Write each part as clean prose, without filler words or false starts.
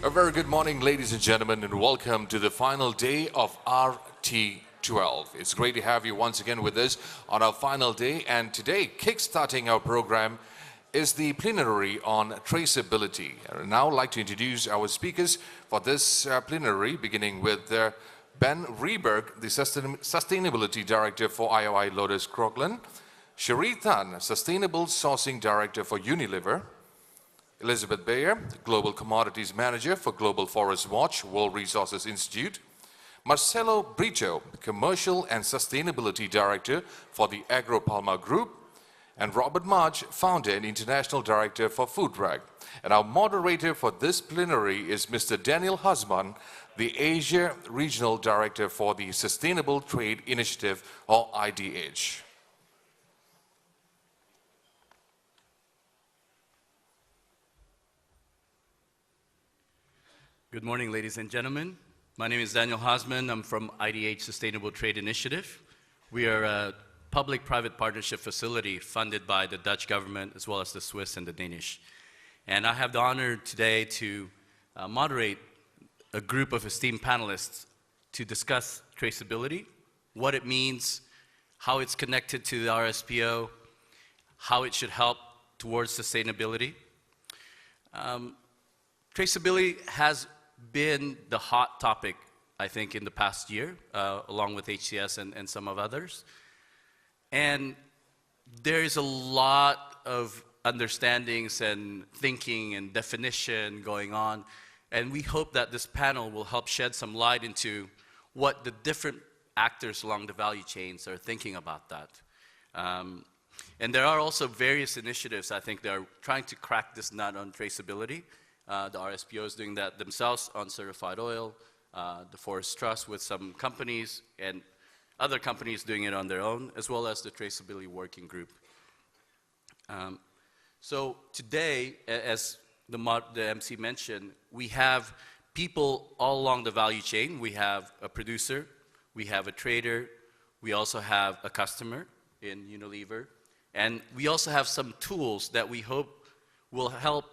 A very good morning, ladies and gentlemen, and welcome to the final day of RT12. It's great to have you once again with us on our final day, and today, kickstarting our program, is the plenary on traceability. I would now like to introduce our speakers for this plenary, beginning with Ben Rieberg, the Sustainability Director for IOI Lotus Croklaan, Cherie Tan, Sustainable Sourcing Director for Unilever, Elizabeth Bayer, Global Commodities Manager for Global Forest Watch, World Resources Institute, Marcelo Brito, Commercial and Sustainability Director for the Agro-Palma Group, and Robert March, Founder and International Director for FoodRag. And our moderator for this plenary is Mr. Daniel Husman, the Asia Regional Director for the Sustainable Trade Initiative, or IDH. Good morning, ladies and gentlemen. My name is Daniel Hosman. I'm from IDH Sustainable Trade Initiative. We are a public-private partnership facility funded by the Dutch government as well as the Swiss and the Danish. And I have the honor today to moderate a group of esteemed panelists to discuss traceability, what it means, how it's connected to the RSPO, how it should help towards sustainability. Traceability has been the hot topic, I think, in the past year, along with HCS and some of others. And there is a lot of understandings and thinking and definition going on. And we hope that this panel will help shed some light into what the different actors along the value chains are thinking about that. And there are also various initiatives, I think, that are trying to crack this nut on traceability. The RSPO is doing that themselves on certified oil, the Forest Trust with some companies, and other companies doing it on their own, as well as the Traceability Working Group. So today, as the MC mentioned, we have people all along the value chain. We have a producer, we have a trader, we also have a customer in Unilever, and we also have some tools that we hope will help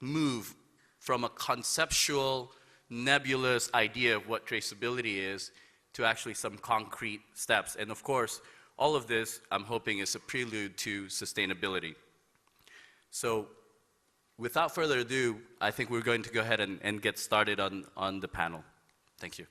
move from a conceptual, nebulous idea of what traceability is to actually some concrete steps. And of course, all of this, I'm hoping, is a prelude to sustainability. So without further ado, I think we're going to go ahead and get started on the panel. Thank you.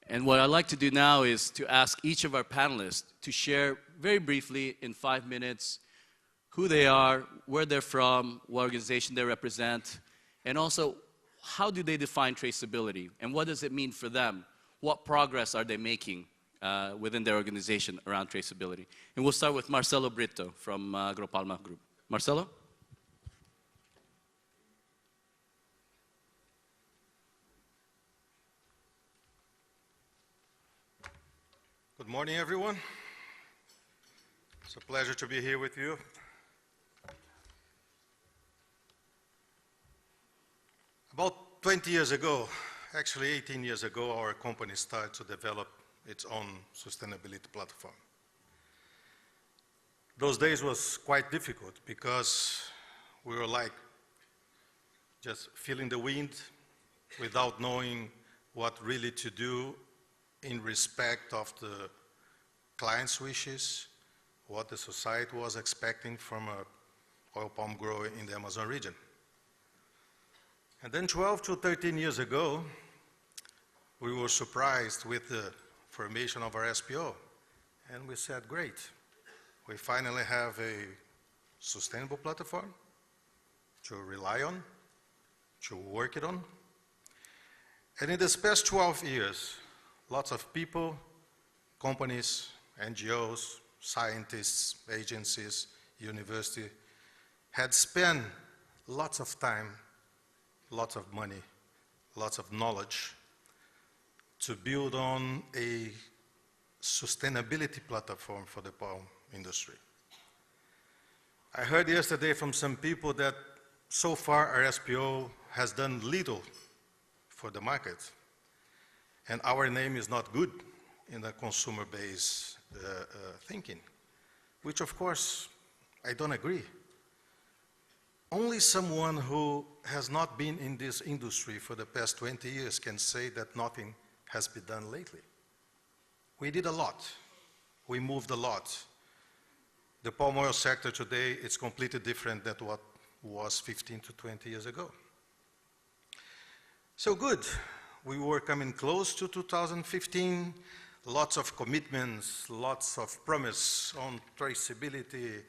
And what I'd like to do now is to ask each of our panelists to share very briefly in 5 minutes who they are, where they're from, what organization they represent, and also how do they define traceability and what does it mean for them? What progress are they making within their organization around traceability? And we'll start with Marcelo Brito from Agro-Palma Group. Marcelo? Good morning, everyone. It's a pleasure to be here with you. About 20 years ago, actually 18 years ago, our company started to develop its own sustainability platform. Those days was quite difficult because we were like just feeling the wind without knowing what really to do in respect of the client's wishes, what the society was expecting from a oil palm grower in the Amazon region. And then 12 to 13 years ago, we were surprised with the formation of our SPO. And we said, great, we finally have a sustainable platform to rely on, to work it on. And in this past 12 years, lots of people, companies, NGOs, scientists, agencies, university, had spent lots of time, lots of money, lots of knowledge to build on a sustainability platform for the palm industry. I heard yesterday from some people that so far our SPO has done little for the market. And our name is not good in the consumer-based thinking. which of course I don't agree. Only someone who has not been in this industry for the past 20 years can say that nothing has been done lately. We did a lot. We moved a lot. The palm oil sector today is completely different than what was 15 to 20 years ago. So good. We were coming close to 2015. Lots of commitments, lots of promise on traceability.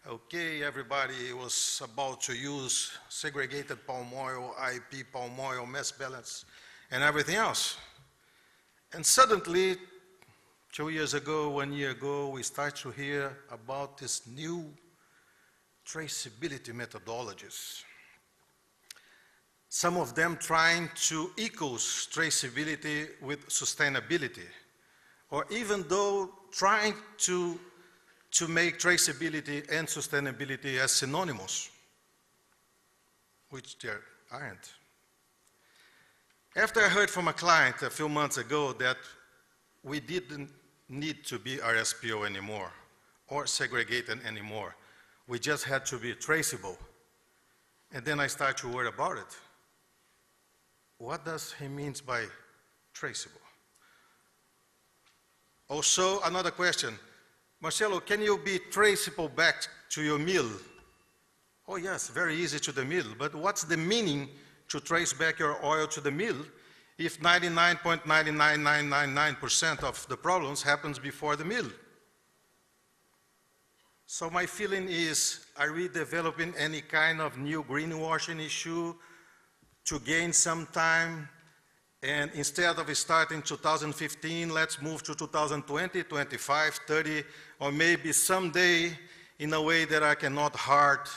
Okay, everybody was about to use segregated palm oil, IP palm oil, mass balance, and everything else. And suddenly, 2 years ago, 1 year ago, we start to hear about this new traceability methodologies. Some of them trying to equal traceability with sustainability, or even though trying to make traceability and sustainability as synonymous, which they aren't. After I heard from a client a few months ago that we didn't need to be RSPO anymore or segregated anymore, we just had to be traceable. And then I started to worry about it. What does he mean by traceable? Also, another question. Marcelo, can you be traceable back to your mill? Oh yes, very easy to the mill, but what's the meaning to trace back your oil to the mill if 99.99999% of the problems happens before the mill? So my feeling is, are we developing any kind of new greenwashing issue to gain some time? And instead of starting 2015, let's move to 2020, 25, 30, or maybe someday in a way that I cannot hurt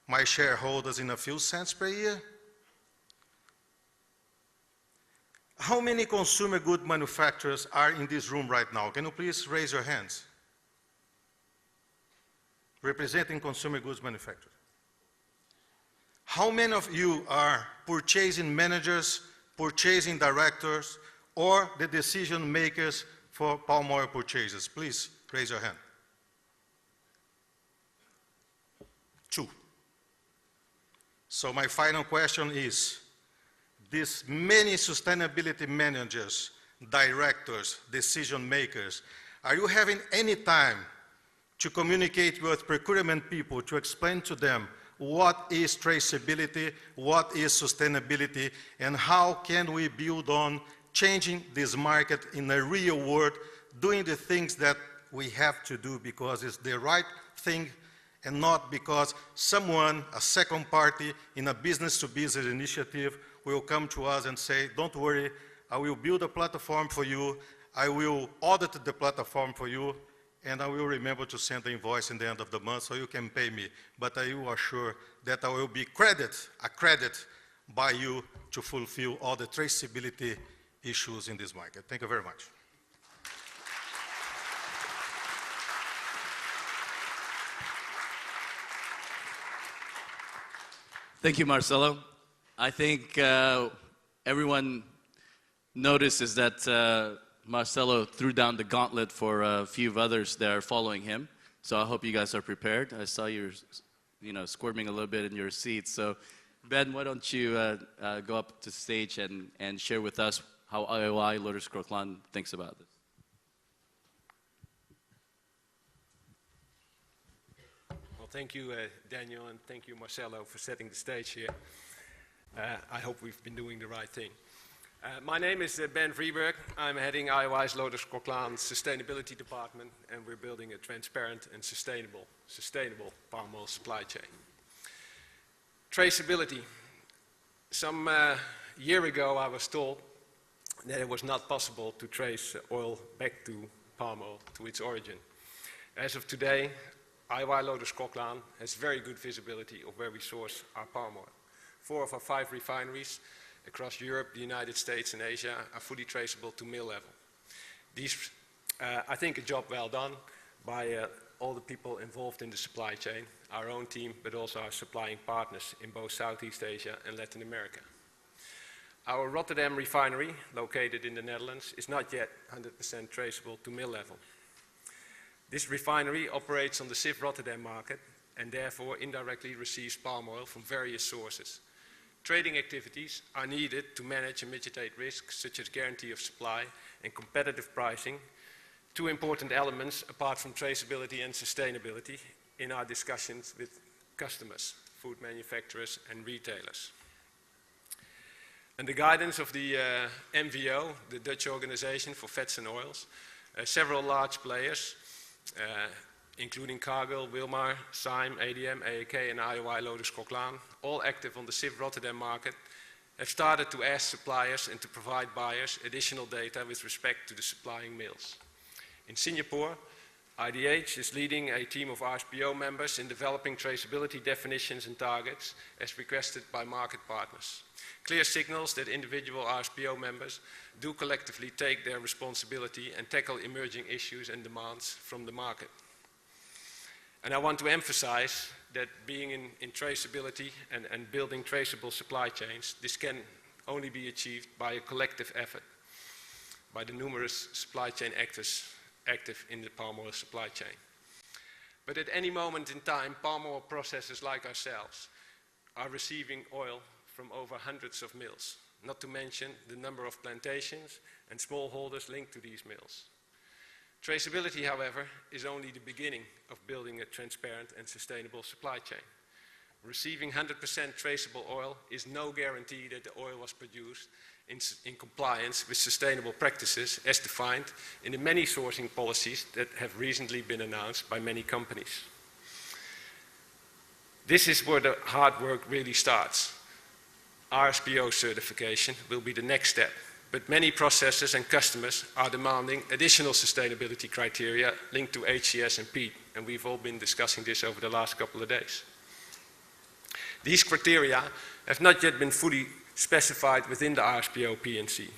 my shareholders in a few cents per year? How many consumer good manufacturers are in this room right now? Can you please raise your hands? Representing consumer goods manufacturers. How many of you are purchasing managers, purchasing directors, or the decision makers for palm oil purchases? Please raise your hand. 2. So my final question is, these many sustainability managers, directors, decision makers, are you having any time to communicate with procurement people to explain to them what is traceability, what is sustainability, and how can we build on changing this market in a real world, doing the things that we have to do because it's the right thing and not because someone, a second party in a business-to-business initiative will come to us and say, don't worry, I will build a platform for you, I will audit the platform for you, and I will remember to send the invoice in the end of the month so you can pay me. But I will assure that I will be accredited by you to fulfill all the traceability issues in this market. Thank you very much. Thank you, Marcelo. I think everyone notices that Marcelo threw down the gauntlet for a few of others that are following him. So I hope you guys are prepared. I saw you squirming a little bit in your seats. So Ben, why don't you go up to the stage and share with us how IOI Lotus Croclan thinks about this. Well, thank you, Daniel, and thank you, Marcelo, for setting the stage here. I hope we've been doing the right thing. My name is Ben Vrieberg. I'm heading IOI's Lotus Croclan Sustainability Department, and we're building a transparent and sustainable palm oil supply chain. Traceability. Some year ago, I was told that it was not possible to trace oil back to palm oil, to its origin. As of today, IOI Lotus Croclan has very good visibility of where we source our palm oil. 4 of our 5 refineries across Europe, the United States, and Asia are fully traceable to mill level. These, I think, a job well done by all the people involved in the supply chain, our own team, but also our supplying partners in both Southeast Asia and Latin America. Our Rotterdam refinery, located in the Netherlands, is not yet 100% traceable to mill level. This refinery operates on the CIF Rotterdam market and therefore indirectly receives palm oil from various sources. Trading activities are needed to manage and mitigate risks such as guarantee of supply and competitive pricing, two important elements apart from traceability and sustainability in our discussions with customers, food manufacturers and retailers. Under the guidance of the MVO, the Dutch Organization for Fats and Oils, several large players, including Cargill, Wilmar, Syme, ADM, AAK and IOI Loders Coquelin, all active on the CIF Rotterdam market, have started to ask suppliers and to provide buyers additional data with respect to the supplying mills. In Singapore, IDH is leading a team of RSPO members in developing traceability definitions and targets as requested by market partners. Clear signals that individual RSPO members do collectively take their responsibility and tackle emerging issues and demands from the market. And I want to emphasize that being in traceability and building traceable supply chains, this can only be achieved by a collective effort by the numerous supply chain actors active in the palm oil supply chain. But at any moment in time, palm oil processors like ourselves are receiving oil from over hundreds of mills, not to mention the number of plantations and smallholders linked to these mills. Traceability, however, is only the beginning of building a transparent and sustainable supply chain. Receiving 100% traceable oil is no guarantee that the oil was produced in compliance with sustainable practices as defined in the many sourcing policies that have recently been announced by many companies. This is where the hard work really starts. RSPO certification will be the next step, but many processors and customers are demanding additional sustainability criteria linked to HCS and peat, and we've all been discussing this over the last couple of days. These criteria have not yet been fully specified within the RSPO P&C.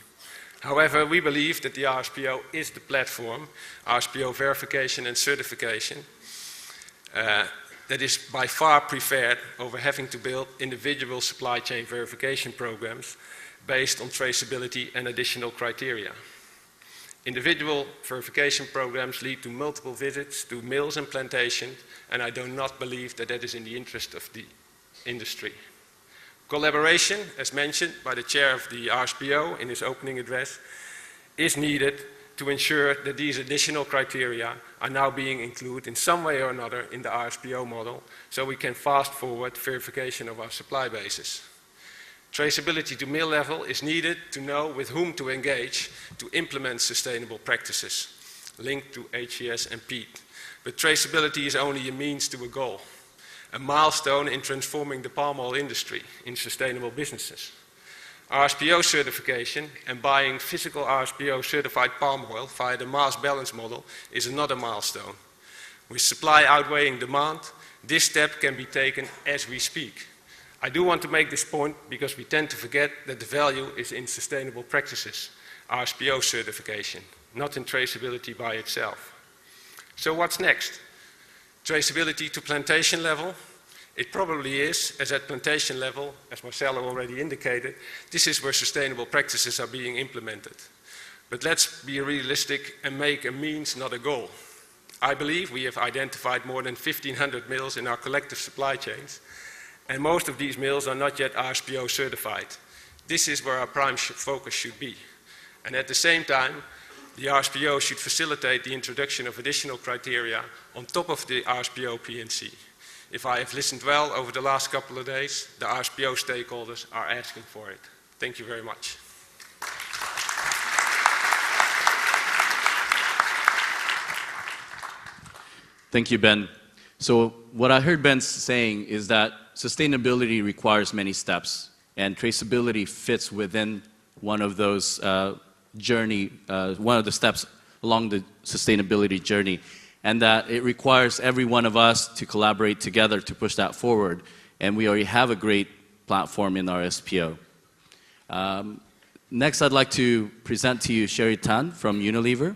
However, we believe that the RSPO is the platform, RSPO verification and certification, that is by far preferred over having to build individual supply chain verification programs based on traceability and additional criteria. Individual verification programs lead to multiple visits to mills and plantations, and I do not believe that that is in the interest of the industry. Collaboration, as mentioned by the chair of the RSPO in his opening address, is needed to ensure that these additional criteria are now being included in some way or another in the RSPO model so we can fast forward verification of our supply bases. Traceability to mill level is needed to know with whom to engage to implement sustainable practices linked to HCS and peat. But traceability is only a means to a goal, a milestone in transforming the palm oil industry in sustainable businesses. RSPO certification and buying physical RSPO certified palm oil via the mass balance model is another milestone. With supply outweighing demand, this step can be taken as we speak. I do want to make this point because we tend to forget that the value is in sustainable practices, RSPO certification, not in traceability by itself. So what's next? Traceability to plantation level? It probably is, as at plantation level, as Marcelo already indicated, this is where sustainable practices are being implemented. But let's be realistic and make a means, not a goal. I believe we have identified more than 1,500 mills in our collective supply chains, and most of these mills are not yet RSPO certified. This is where our prime focus should be. And at the same time, the RSPO should facilitate the introduction of additional criteria on top of the RSPO P&C. If I have listened well over the last couple of days, the RSPO stakeholders are asking for it. Thank you very much. Thank you, Ben. So what I heard Ben saying is that sustainability requires many steps, and traceability fits within one of those one of the steps along the sustainability journey, and that it requires every one of us to collaborate together to push that forward. And we already have a great platform in our SPO. Next, I'd like to present to you Sherry Tan from Unilever.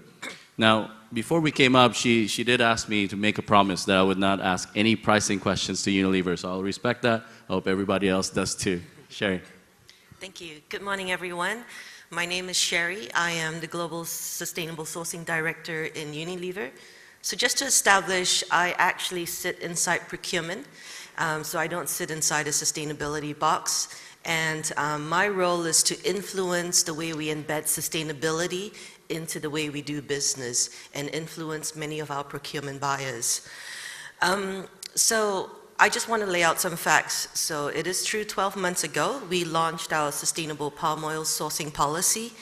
Now, before we came up, she did ask me to make a promise that I would not ask any pricing questions to Unilever, so I'll respect that. I hope everybody else does too. Sherry. Thank you. Good morning, everyone. My name is Sherry. I am the Global Sustainable Sourcing Director in Unilever. So just to establish, I actually sit inside procurement, so I don't sit inside a sustainability box. And my role is to influence the way we embed sustainability into the way we do business and influence many of our procurement buyers. So I just want to lay out some facts. So it is true, 12 months ago, we launched our sustainable palm oil sourcing policy,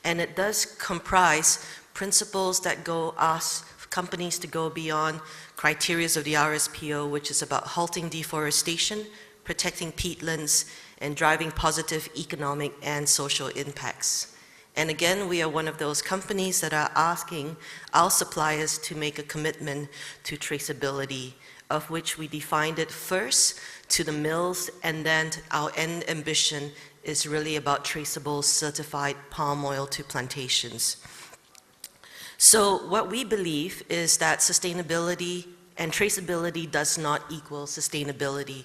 and it does comprise principles that ask companies to go beyond criteria of the RSPO, which is about halting deforestation, protecting peatlands, and driving positive economic and social impacts. And again, we are one of those companies that are asking our suppliers to make a commitment to traceability, of which we defined it first to the mills, and then our end ambition is really about traceable certified palm oil to plantations. So what we believe is that sustainability and traceability does not equal sustainability.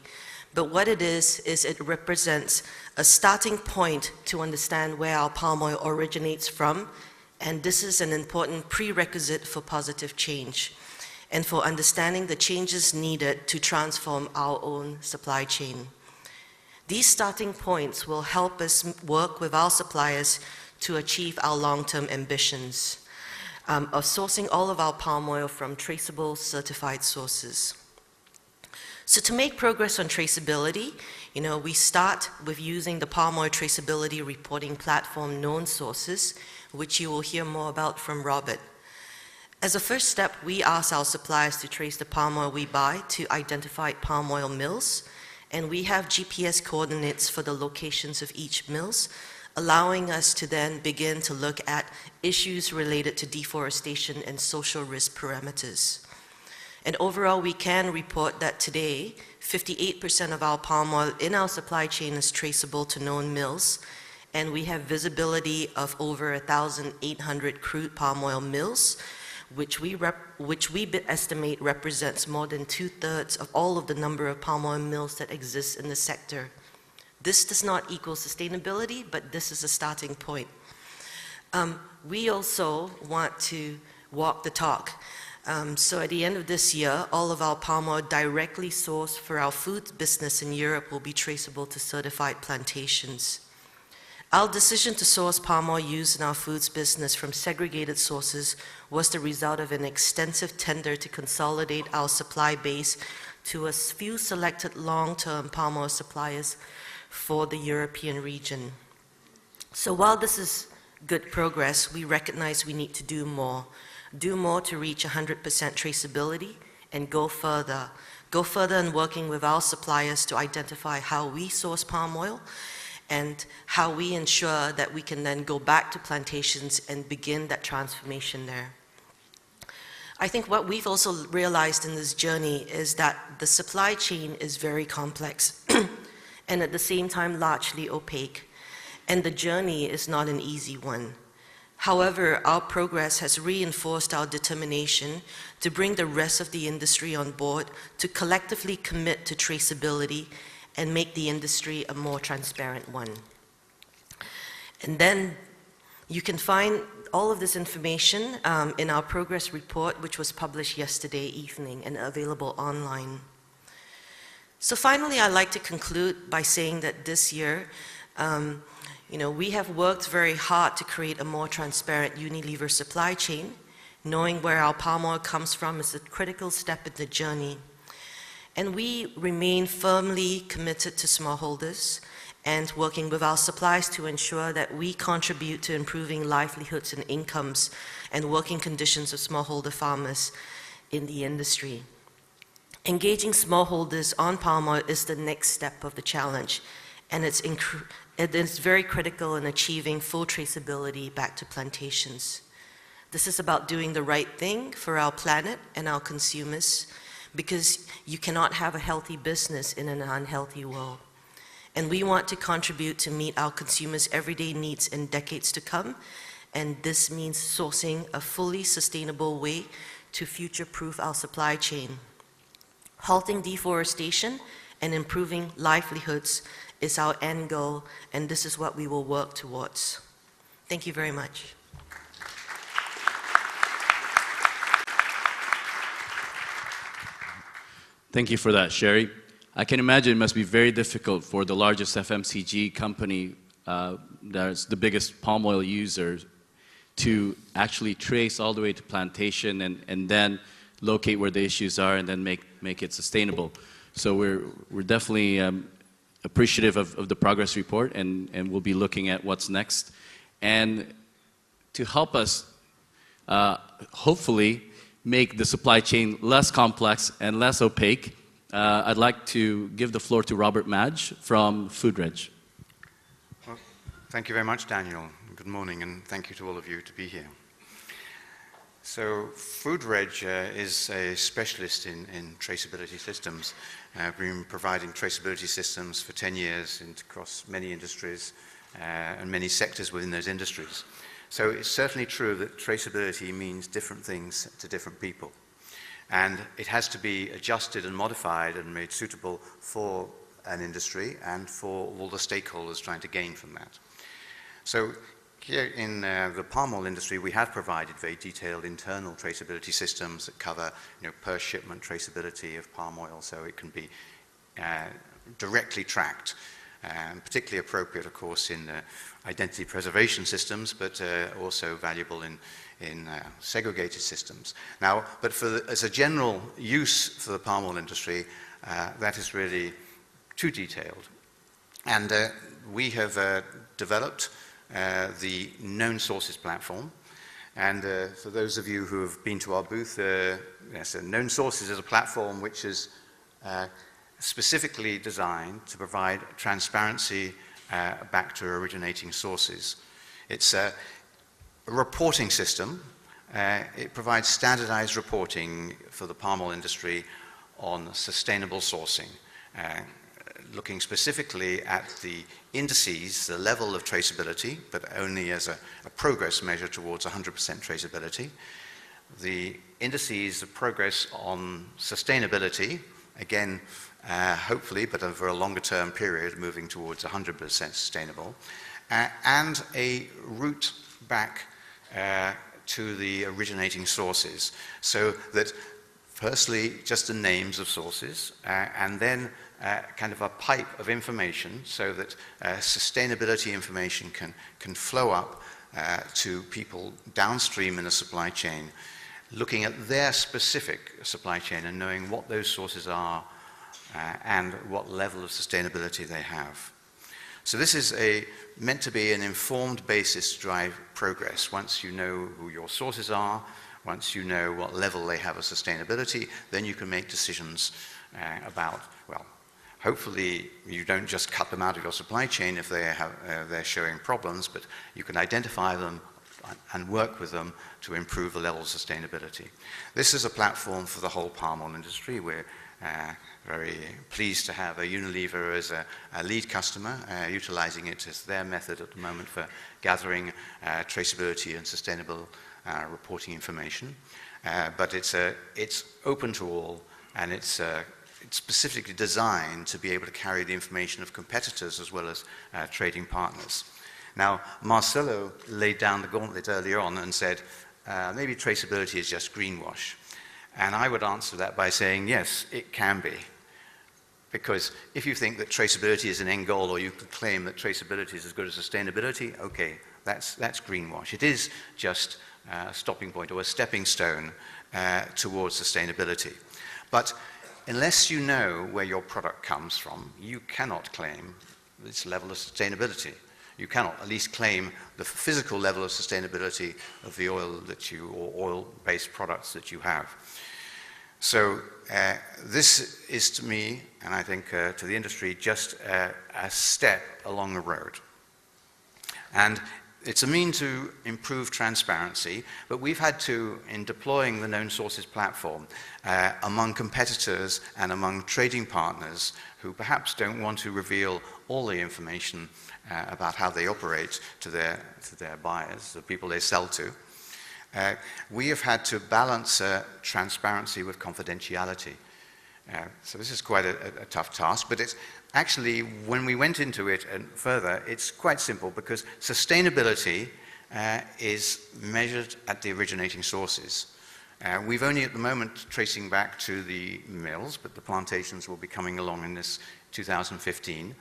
But what it is it represents a starting point to understand where our palm oil originates from, and this is an important prerequisite for positive change and for understanding the changes needed to transform our own supply chain. These starting points will help us work with our suppliers to achieve our long-term ambitions of sourcing all of our palm oil from traceable, certified sources. So to make progress on traceability, we start with using the palm oil traceability reporting platform Known Sources, which you will hear more about from Robert. As a first step, we ask our suppliers to trace the palm oil we buy to identified palm oil mills, and we have GPS coordinates for the locations of each mills, allowing us to then begin to look at issues related to deforestation and social risk parameters. And overall, we can report that today, 58% of our palm oil in our supply chain is traceable to known mills, and we have visibility of over 1,800 crude palm oil mills, which we estimate represents more than 2/3 of all of the number of palm oil mills that exist in the sector. This does not equal sustainability, but this is a starting point. We also want to walk the talk. So at the end of this year, all of our palm oil directly sourced for our food business in Europe will be traceable to certified plantations. Our decision to source palm oil used in our foods business from segregated sources was the result of an extensive tender to consolidate our supply base to a few selected long-term palm oil suppliers for the European region. So while this is good progress, we recognize we need to do more to reach 100% traceability and go further in working with our suppliers to identify how we source palm oil and how we ensure that we can then go back to plantations and begin that transformation there. I think what we've also realized in this journey is that the supply chain is very complex and at the same time largely opaque, and the journey is not an easy one. However, our progress has reinforced our determination to bring the rest of the industry on board to collectively commit to traceability and make the industry a more transparent one. And then you can find all of this information in our progress report, which was published yesterday evening and available online. So finally, I'd like to conclude by saying that this year, we have worked very hard to create a more transparent Unilever supply chain. Knowing where our palm oil comes from is a critical step in the journey. And we remain firmly committed to smallholders and working with our suppliers to ensure that we contribute to improving livelihoods and incomes and working conditions of smallholder farmers in the industry. Engaging smallholders on palm oil is the next step of the challenge, and it is very critical in achieving full traceability back to plantations. This is about doing the right thing for our planet and our consumers, because you cannot have a healthy business in an unhealthy world. And we want to contribute to meet our consumers' everyday needs in decades to come, and this means sourcing a fully sustainable way to future-proof our supply chain. Halting deforestation and improving livelihoods is our end goal, and this is what we will work towards. Thank you very much. Thank you for that, Sherry. I can imagine it must be very difficult for the largest FMCG company that's the biggest palm oil user to actually trace all the way to plantation and then locate where the issues are and then make it sustainable. So we're definitely appreciative of the progress report and we'll be looking at what's next. And to help us hopefully make the supply chain less complex and less opaque, I'd like to give the floor to Robert Madge from FoodReg. Well, thank you very much, Daniel. Good morning, and thank you to all of you to be here. So FoodReg is a specialist in traceability systems. We've been providing traceability systems for 10 years across many industries and many sectors within those industries. So it's certainly true that traceability means different things to different people. And it has to be adjusted and modified and made suitable for an industry and for all the stakeholders trying to gain from that. So here in the palm oil industry, we have provided very detailed internal traceability systems that cover per shipment traceability of palm oil, so it can be directly tracked. Particularly appropriate, of course, in identity preservation systems, but also valuable in segregated systems. Now, but as a general use for the palm oil industry, that is really too detailed. And we have developed the known sources platform. And for those of you who have been to our booth, yes, known sources is a platform which is specifically designed to provide transparency back to originating sources. It's a reporting system. It provides standardized reporting for the palm oil industry on sustainable sourcing, looking specifically at the indices, the level of traceability, but only as a progress measure towards 100% traceability. The indices of progress on sustainability, again, hopefully, but over a longer term period, moving towards 100% sustainable, and a route back to the originating sources, so that firstly, just the names of sources, and then kind of a pipe of information so that sustainability information can flow up to people downstream in the supply chain, looking at their specific supply chain and knowing what those sources are and what level of sustainability they have. So this is meant to be an informed basis to drive progress. Once you know who your sources are, once you know what level they have of sustainability, then you can make decisions about, well, hopefully you don't just cut them out of your supply chain if they're showing problems, but you can identify them and work with them to improve the level of sustainability. This is a platform for the whole palm oil industry. We're very pleased to have a Unilever as a lead customer, utilizing it as their method at the moment for gathering traceability and sustainable reporting information. But it's open to all, and it's specifically designed to be able to carry the information of competitors as well as trading partners. Now, Marcelo laid down the gauntlet earlier on and said, maybe traceability is just greenwash. And I would answer that by saying, yes, it can be. Because if you think that traceability is an end goal, or you could claim that traceability is as good as sustainability, okay, that's greenwash. It is just a stopping point or a stepping stone towards sustainability. But unless you know where your product comes from, you cannot claim this level of sustainability. You cannot at least claim the physical level of sustainability of the oil or oil-based products that you have. So this is to me, and I think to the industry, just a step along the road. And it's a mean to improve transparency, but we've had to, in deploying the known sources platform, among competitors and among trading partners who perhaps don't want to reveal all the information about how they operate to their buyers, the people they sell to, we have had to balance transparency with confidentiality. So this is quite a tough task, but it's actually, when we went into it and further, it's quite simple, because sustainability is measured at the originating sources. We've only at the moment tracing back to the mills, but the plantations will be coming along in this 2015.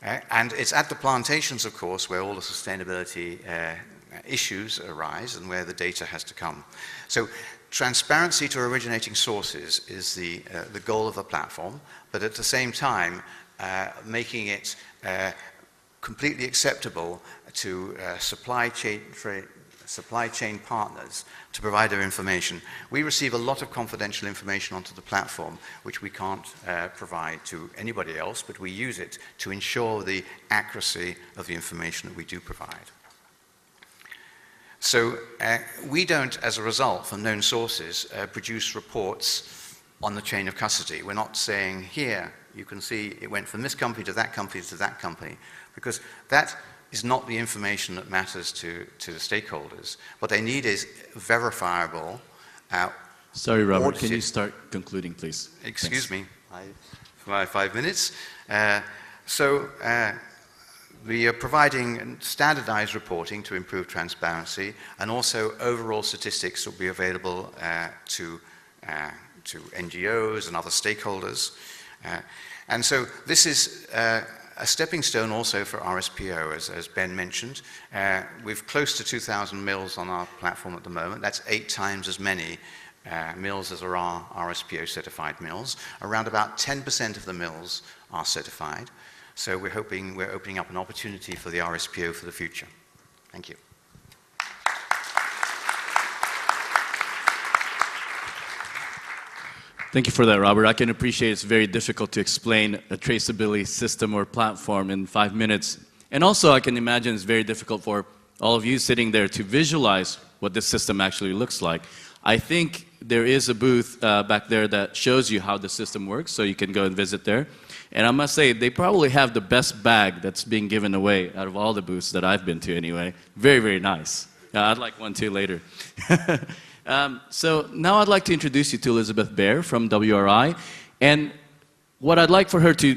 And it's at the plantations, of course, where all the sustainability issues arise and where the data has to come. So transparency to originating sources is the goal of the platform, but at the same time, making it completely acceptable to supply chain partners to provide their information. We receive a lot of confidential information onto the platform, which we can't provide to anybody else, but we use it to ensure the accuracy of the information that we do provide. So we don't, as a result, from known sources, produce reports on the chain of custody. We're not saying, here, you can see it went from this company to that company to that company, because that is not the information that matters to the stakeholders. What they need is verifiable. Sorry, Robert, audited. can you start concluding, please? Excuse Thanks. me, for my 5 minutes. We are providing standardized reporting to improve transparency, and also overall statistics will be available to NGOs and other stakeholders. And so this is a stepping stone also for RSPO, as Ben mentioned. We've close to 2,000 mills on our platform at the moment. That's 8 times as many mills as are our RSPO certified mills. Around about 10% of the mills are certified. So we're hoping we're opening up an opportunity for the RSPO for the future. Thank you. Thank you for that, Robert. I can appreciate it's very difficult to explain a traceability system or platform in 5 minutes. And also, I can imagine it's very difficult for all of you sitting there to visualize what this system actually looks like. I think there is a booth back there that shows you how the system works, so you can go and visit there. And I must say, they probably have the best bag that's being given away out of all the booths that I've been to anyway. Very, very nice. I'd like one too later. So now I'd like to introduce you to Elizabeth Baer from WRI. And what I'd like for her to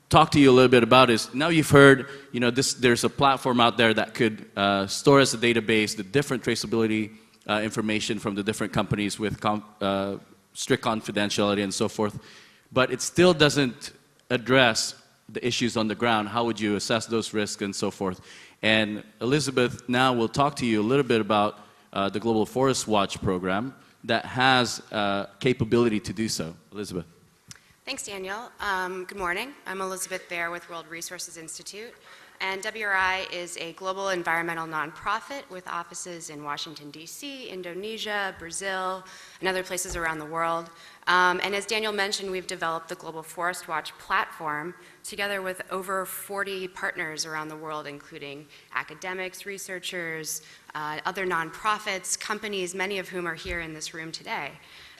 talk to you a little bit about is, now you've heard, there's a platform out there that could store as a database the different traceability information from the different companies with strict confidentiality and so forth. But it still doesn't address the issues on the ground. How would you assess those risks and so forth? And Elizabeth now will talk to you a little bit about the Global Forest Watch program that has capability to do so. Elizabeth. Thanks, Daniel. Good morning. I'm Elizabeth Baer with World Resources Institute, and WRI is a global environmental nonprofit with offices in Washington, D.C., Indonesia, Brazil, and other places around the world. And as Daniel mentioned, we've developed the Global Forest Watch platform together with over 40 partners around the world, including academics, researchers, other nonprofits, companies, many of whom are here in this room today.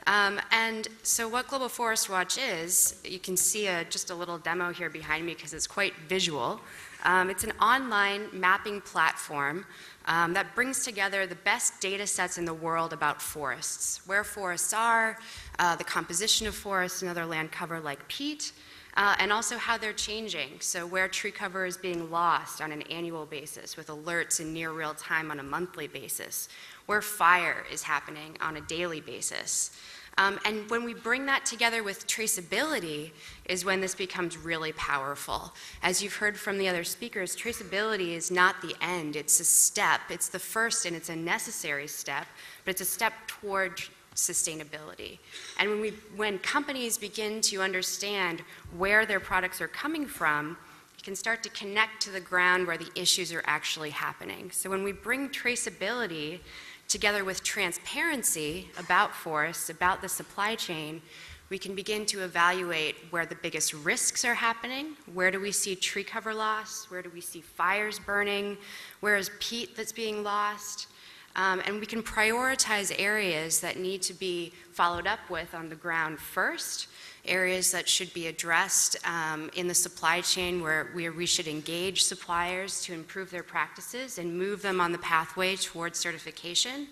And so what Global Forest Watch is, you can see just a little demo here behind me because it's quite visual. It's an online mapping platform that brings together the best data sets in the world about forests, where forests are, the composition of forests and other land cover like peat, and also how they're changing. So where tree cover is being lost on an annual basis with alerts in near real time on a monthly basis, where fire is happening on a daily basis. And when we bring that together with traceability is when this becomes really powerful. As you've heard from the other speakers, traceability is not the end, it's a step. It's the first and it's a necessary step, but it's a step toward sustainability. And when companies begin to understand where their products are coming from, you can start to connect to the ground where the issues are actually happening. So when we bring traceability together with transparency about forests, about the supply chain, we can begin to evaluate where the biggest risks are happening, where do we see tree cover loss, where do we see fires burning, where is peat that's being lost, and we can prioritize areas that need to be followed up with on the ground first, areas that should be addressed in the supply chain where we should engage suppliers to improve their practices and move them on the pathway towards certification.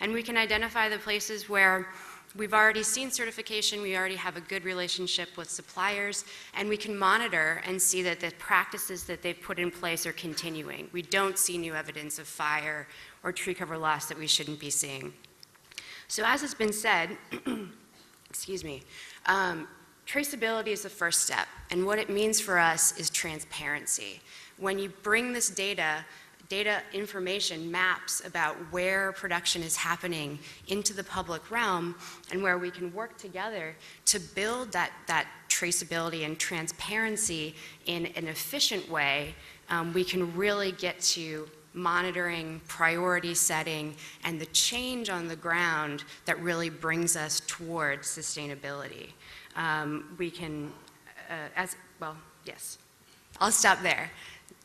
And we can identify the places where we've already seen certification, we already have a good relationship with suppliers, and we can monitor and see that the practices that they've put in place are continuing. We don't see new evidence of fire or tree cover loss that we shouldn't be seeing. So as has been said, excuse me, traceability is the first step, and what it means for us is transparency. When you bring this data information, maps about where production is happening into the public realm, and where we can work together to build that traceability and transparency in an efficient way, we can really get to monitoring, priority setting, and the change on the ground that really brings us towards sustainability. We can, yes, I'll stop there.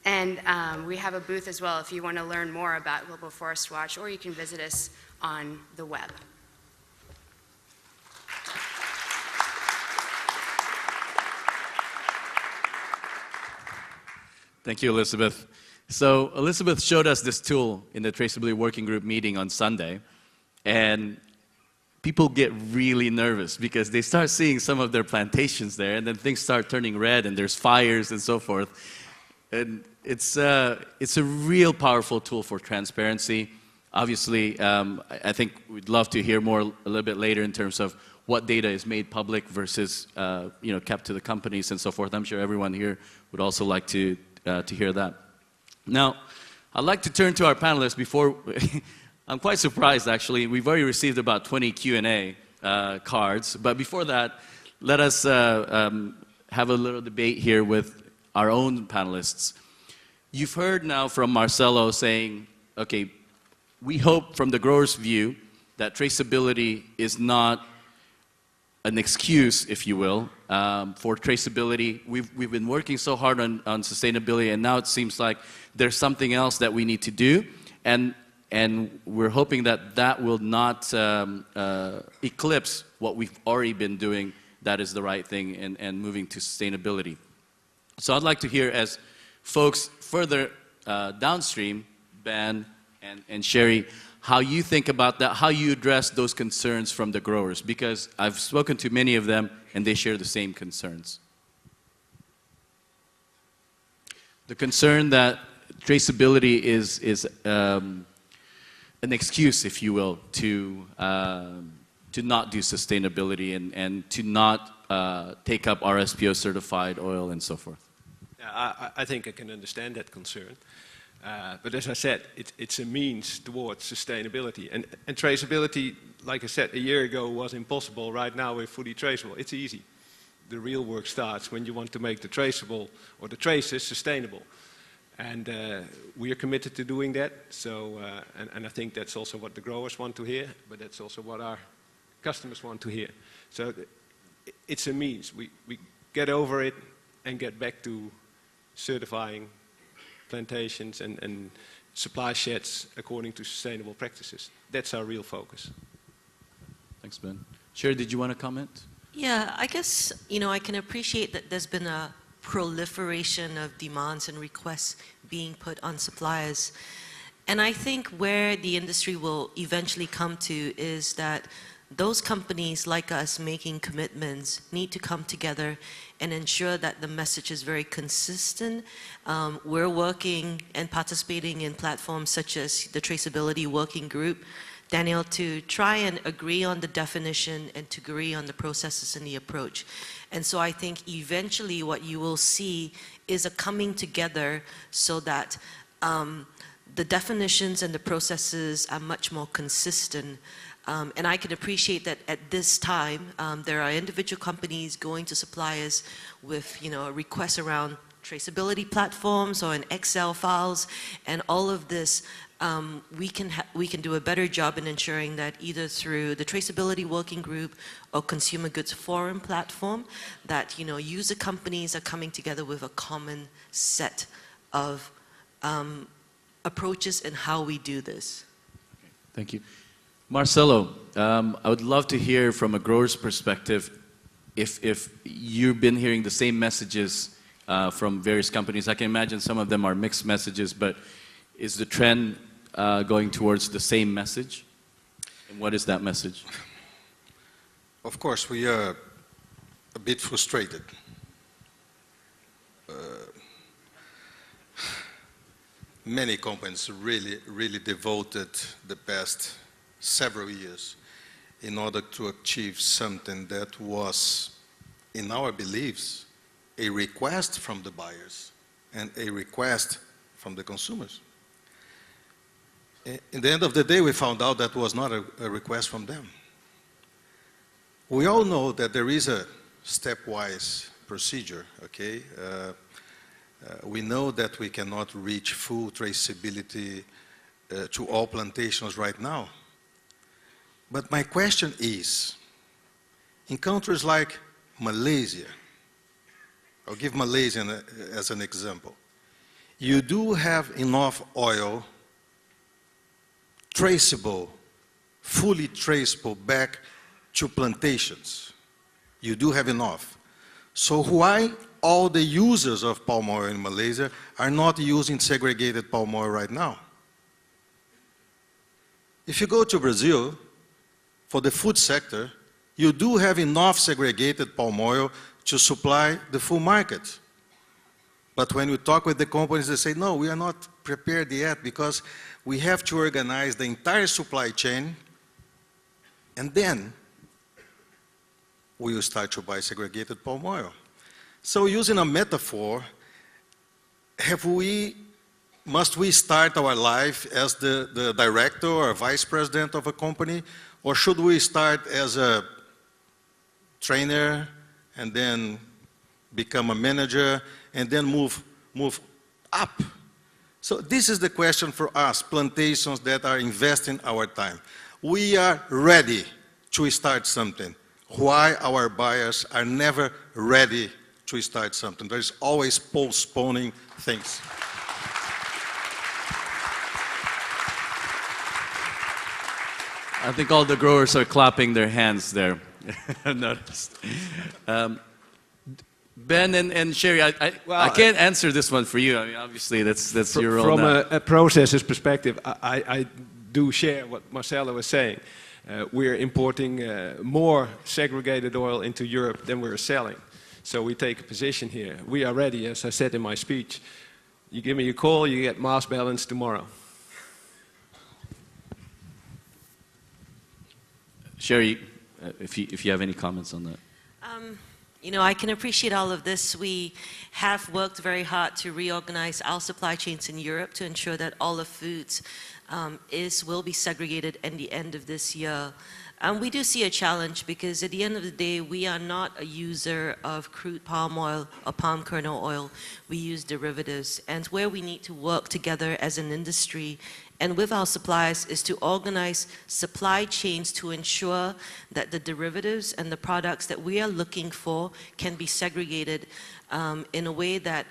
And we have a booth as well if you want to learn more about Global Forest Watch, or you can visit us on the web. Thank you, Elizabeth. So Elizabeth showed us this tool in the Traceability Working Group meeting on Sunday, and people get really nervous because they start seeing some of their plantations there, and then things start turning red, and there's fires and so forth. And it's a real powerful tool for transparency. Obviously, I think we'd love to hear more a little bit later in terms of what data is made public versus kept to the companies and so forth. I'm sure everyone here would also like to hear that. Now, I'd like to turn to our panelists before. I'm quite surprised, actually. We've already received about 20 Q&A cards, but before that, let us have a little debate here with our own panelists. You've heard now from Marcelo saying, okay, we hope from the grower's view that traceability is not an excuse, if you will, for traceability. We've been working so hard on sustainability, and now it seems like there's something else that we need to do, and we're hoping that that will not eclipse what we've already been doing that is the right thing and moving to sustainability. So I'd like to hear, as folks further downstream, Ben and Sherry, how you think about that, how you address those concerns from the growers, because I've spoken to many of them and they share the same concerns. The concern that traceability is an excuse, if you will, to not do sustainability and to not take up RSPO certified oil and so forth. I think I can understand that concern. But as I said, it's a means towards sustainability. And traceability, like I said, a year ago was impossible. Right now we're fully traceable. It's easy. The real work starts when you want to make the traceable or the traces sustainable. And we are committed to doing that. So, and I think that's also what the growers want to hear, but that's also what our customers want to hear. So it's a means. We get over it and get back to certifying plantations and supply sheds according to sustainable practices. That's our real focus. Thanks, Ben. Sherry, did you want to comment? Yeah, I guess, I can appreciate that there's been a proliferation of demands and requests being put on suppliers. And I think where the industry will eventually come to is that those companies like us making commitments need to come together and ensure that the message is very consistent. We're working and participating in platforms such as the Traceability Working Group, Daniel, to try and agree on the definition and to agree on the processes and the approach. And so I think eventually what you will see is a coming together so that the definitions and the processes are much more consistent. And I can appreciate that at this time, there are individual companies going to suppliers with, requests around traceability platforms or in Excel files, and all of this. We can do a better job in ensuring that either through the Traceability Working Group or Consumer Goods Forum platform, that user companies are coming together with a common set of approaches in how we do this. Thank you. Marcelo, I would love to hear from a grower's perspective if you've been hearing the same messages from various companies. I can imagine some of them are mixed messages, but is the trend going towards the same message? And what is that message? Of course, we are a bit frustrated. Many companies really devoted the past several years in order to achieve something that was, in our beliefs, a request from the buyers and a request from the consumers. In the end of the day, we found out that was not a request from them. We all know that there is a stepwise procedure, okay? We know that we cannot reach full traceability to all plantations right now. But my question is, in countries like Malaysia, I'll give Malaysia as an example, you do have enough oil traceable, fully traceable back to plantations. You do have enough. So why all the users of palm oil in Malaysia are not using segregated palm oil right now? If you go to Brazil, for the food sector, you do have enough segregated palm oil to supply the full market. But when we talk with the companies, they say, no, we are not prepared yet because we have to organize the entire supply chain, and then we will start to buy segregated palm oil. So using a metaphor, must we start our life as the director or vice president of a company, or should we start as a trainer and then become a manager and then move up? So this is the question for us, plantations that are investing our time. We are ready to start something. Why our buyers are never ready to start something? There's always postponing things. I think all the growers are clapping their hands there. I've noticed. Ben and Sherry, I can't answer this one for you. I mean, obviously, that's your role From now. a processor's perspective, I do share what Marcelo was saying. We're importing more segregated oil into Europe than we're selling. So we take a position here. We are ready, as I said in my speech. You give me a call, you get mass balance tomorrow. Sherry, if you have any comments on that. You know, I can appreciate all of this. We have worked very hard to reorganize our supply chains in Europe to ensure that all of foods will be segregated at the end of this year. We do see a challenge because at the end of the day, we are not a user of crude palm oil or palm kernel oil. We use derivatives. And where we need to work together as an industry and with our suppliers is to organize supply chains to ensure that the derivatives and the products that we are looking for can be segregated in a way that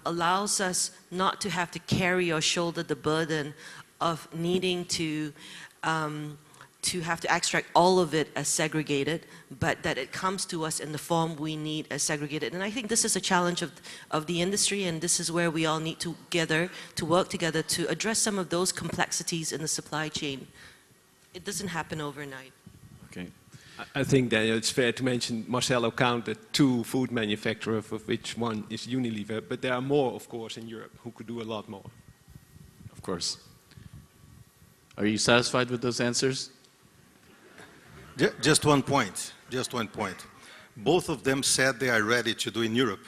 allows us not to have to carry or shoulder the burden of needing to have to extract all of it as segregated, but that it comes to us in the form we need as segregated. And I think this is a challenge of the industry, and this is where we all need to work together to address some of those complexities in the supply chain. It doesn't happen overnight. Okay. I think that it's fair to mention Marcelo counted 2 food manufacturers, of which one is Unilever, but there are more, of course, in Europe who could do a lot more. Of course. Are you satisfied with those answers? Just one point. Both of them said they are ready to do in Europe.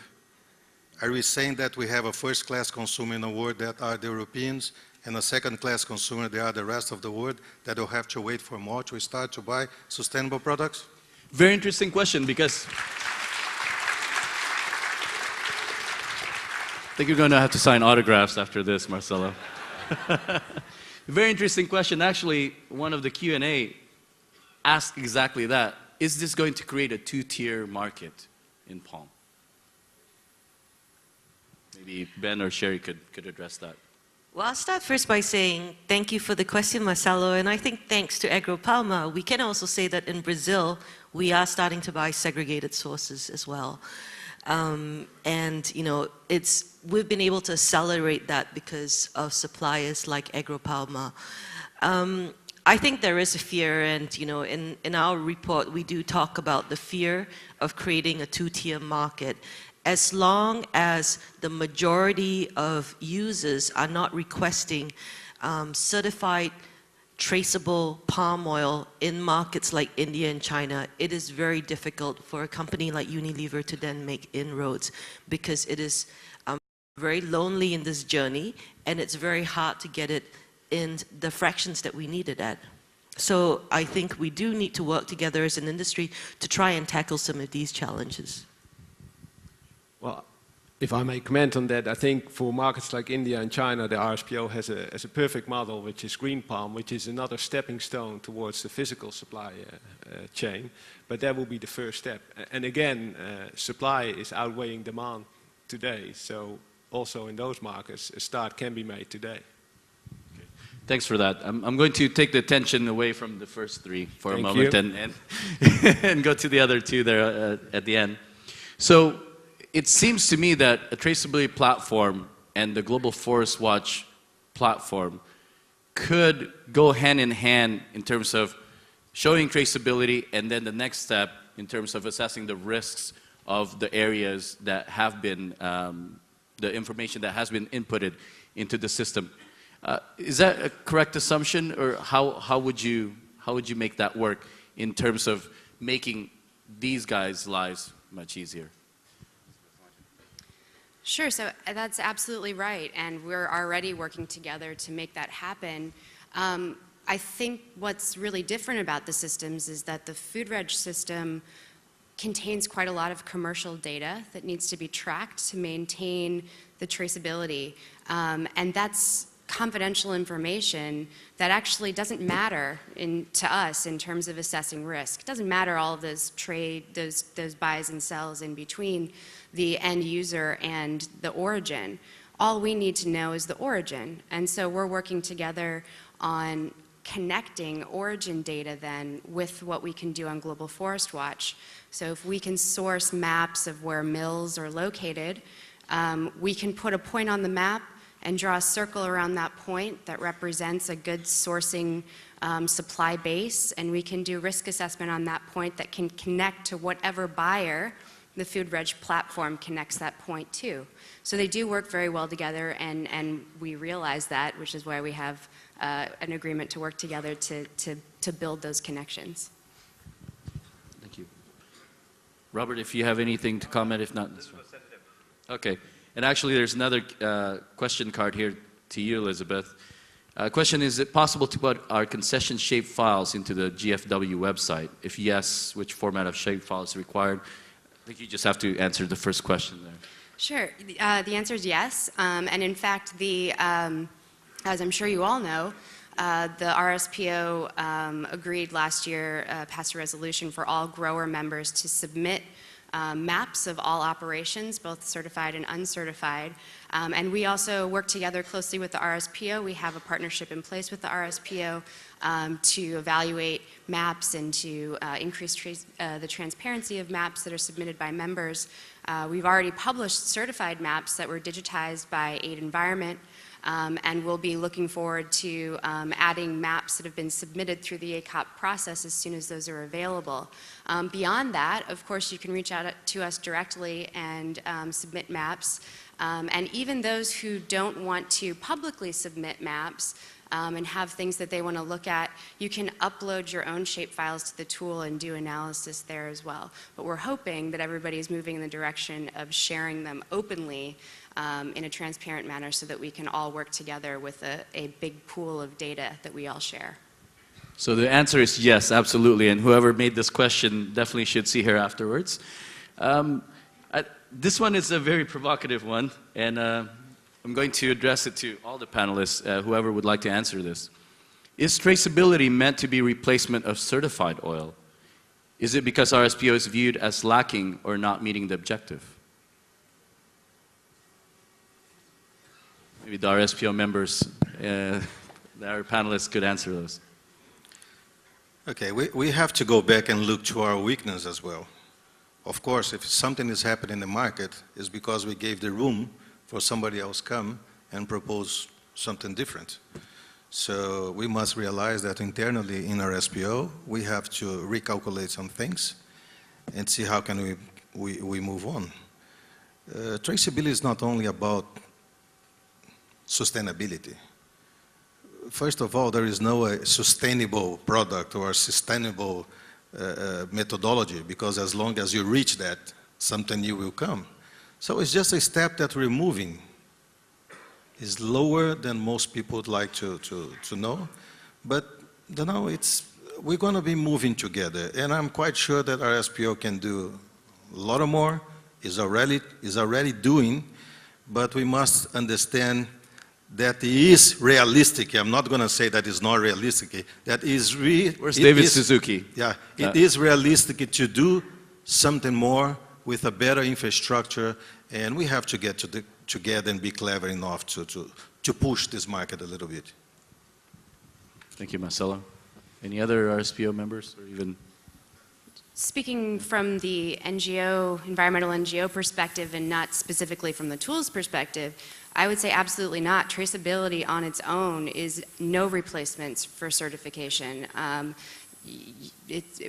Are we saying that we have a first-class consumer in the world that are the Europeans and a second-class consumer that are the rest of the world that will have to wait for more to start to buy sustainable products? Very interesting question because I think you're going to have to sign autographs after this, Marcelo. Very interesting question. Actually, one of the Q&A asked exactly that. Is this going to create a 2-tier market in palm? Maybe Ben or Sherry could address that. Well, I'll start first by saying thank you for the question, Marcelo, and I think thanks to AgroPalma, we can also say that in Brazil, we are starting to buy segregated sources as well. And, you know, we've been able to accelerate that because of suppliers like AgroPalma. I think there is a fear, and, you know, in our report, we do talk about the fear of creating a 2-tier market. As long as the majority of users are not requesting certified traceable palm oil in markets like India and China, it is very difficult for a company like Unilever to then make inroads because it is very lonely in this journey and it's very hard to get it in the fractions that we need it at. So I think we do need to work together as an industry to try and tackle some of these challenges. Well, if I may comment on that, I think for markets like India and China, the RSPO has a perfect model, which is green palm, which is another stepping stone towards the physical supply chain. But that will be the first step. And again, supply is outweighing demand today. So also in those markets, a start can be made today. Thanks for that. I'm going to take the attention away from the first three for a Thank moment you. and go to the other two there at the end. So it seems to me that a traceability platform and the Global Forest Watch platform could go hand in hand in terms of showing traceability and then the next step in terms of assessing the risks of the areas that have been, the information that has been inputted into the system. Is that a correct assumption, or how would you make that work in terms of making these guys' lives much easier? Sure, so that's absolutely right, and we're already working together to make that happen. I think what's really different about the systems is that the Food Reg system contains quite a lot of commercial data that needs to be tracked to maintain the traceability, and that's confidential information that actually doesn't matter to us in terms of assessing risk. It doesn't matter all of those those buys and sells in between the end user and the origin. All we need to know is the origin. And so we're working together on connecting origin data then with what we can do on Global Forest Watch. So if we can source maps of where mills are located, we can put a point on the map and draw a circle around that point that represents a good sourcing supply base, and we can do risk assessment on that point that can connect to whatever buyer the Food Reg platform connects that point to. So they do work very well together, and we realize that, which is why we have an agreement to work together to build those connections. Thank you. Robert, if you have anything to comment, if not, this one. Okay. And actually, there's another question card here to you, Elizabeth. Question, is it possible to put our concession shape files into the GFW website? If yes, which format of shape file is required? I think you just have to answer the first question there. Sure. The answer is yes. And in fact, as I'm sure you all know, the RSPO agreed last year, passed a resolution for all grower members to submit maps of all operations, both certified and uncertified. And we also work together closely with the RSPO. We have a partnership in place with the RSPO to evaluate maps and to increase the transparency of maps that are submitted by members. We've already published certified maps that were digitized by Aid Environment. And we'll be looking forward to adding maps that have been submitted through the ACOP process as soon as those are available. Beyond that, of course, you can reach out to us directly and submit maps. And even those who don't want to publicly submit maps and have things that they want to look at, you can upload your own shape files to the tool and do analysis there as well. But we're hoping that everybody is moving in the direction of sharing them openly in a transparent manner so that we can all work together with a big pool of data that we all share. So the answer is yes, absolutely. And whoever made this question definitely should see her afterwards. This one is a very provocative one, and I'm going to address it to all the panelists, whoever would like to answer this. Is traceability meant to be replacement of certified oil? Is it because RSPO is viewed as lacking or not meeting the objective? Maybe the RSPO members, our panelists could answer those. Okay, we have to go back and look to our weakness as well. Of course, if something is happening in the market, it's because we gave the room for somebody else come and propose something different. So we must realize that internally in our SPO, we have to recalculate some things and see how can we move on. Traceability is not only about sustainability. first of all, there is no sustainable product or sustainable methodology, because as long as you reach that, something new will come. So it's just a step that we're moving. It's lower than most people would like to know, but you know, we're going to be moving together, and I'm quite sure that our SPO can do a lot more, is already doing, but we must understand that it is realistic. I'm not going to say that it's not realistic. That is Where's David Suzuki? Yeah, it is realistic to do something more with a better infrastructure, and we have to get together and be clever enough to push this market a little bit. Thank you, Marcelo. Any other RSPO members, or even? Speaking from the NGO, environmental NGO perspective, and not specifically from the tools perspective, I would say absolutely not. Traceability on its own is no replacements for certification.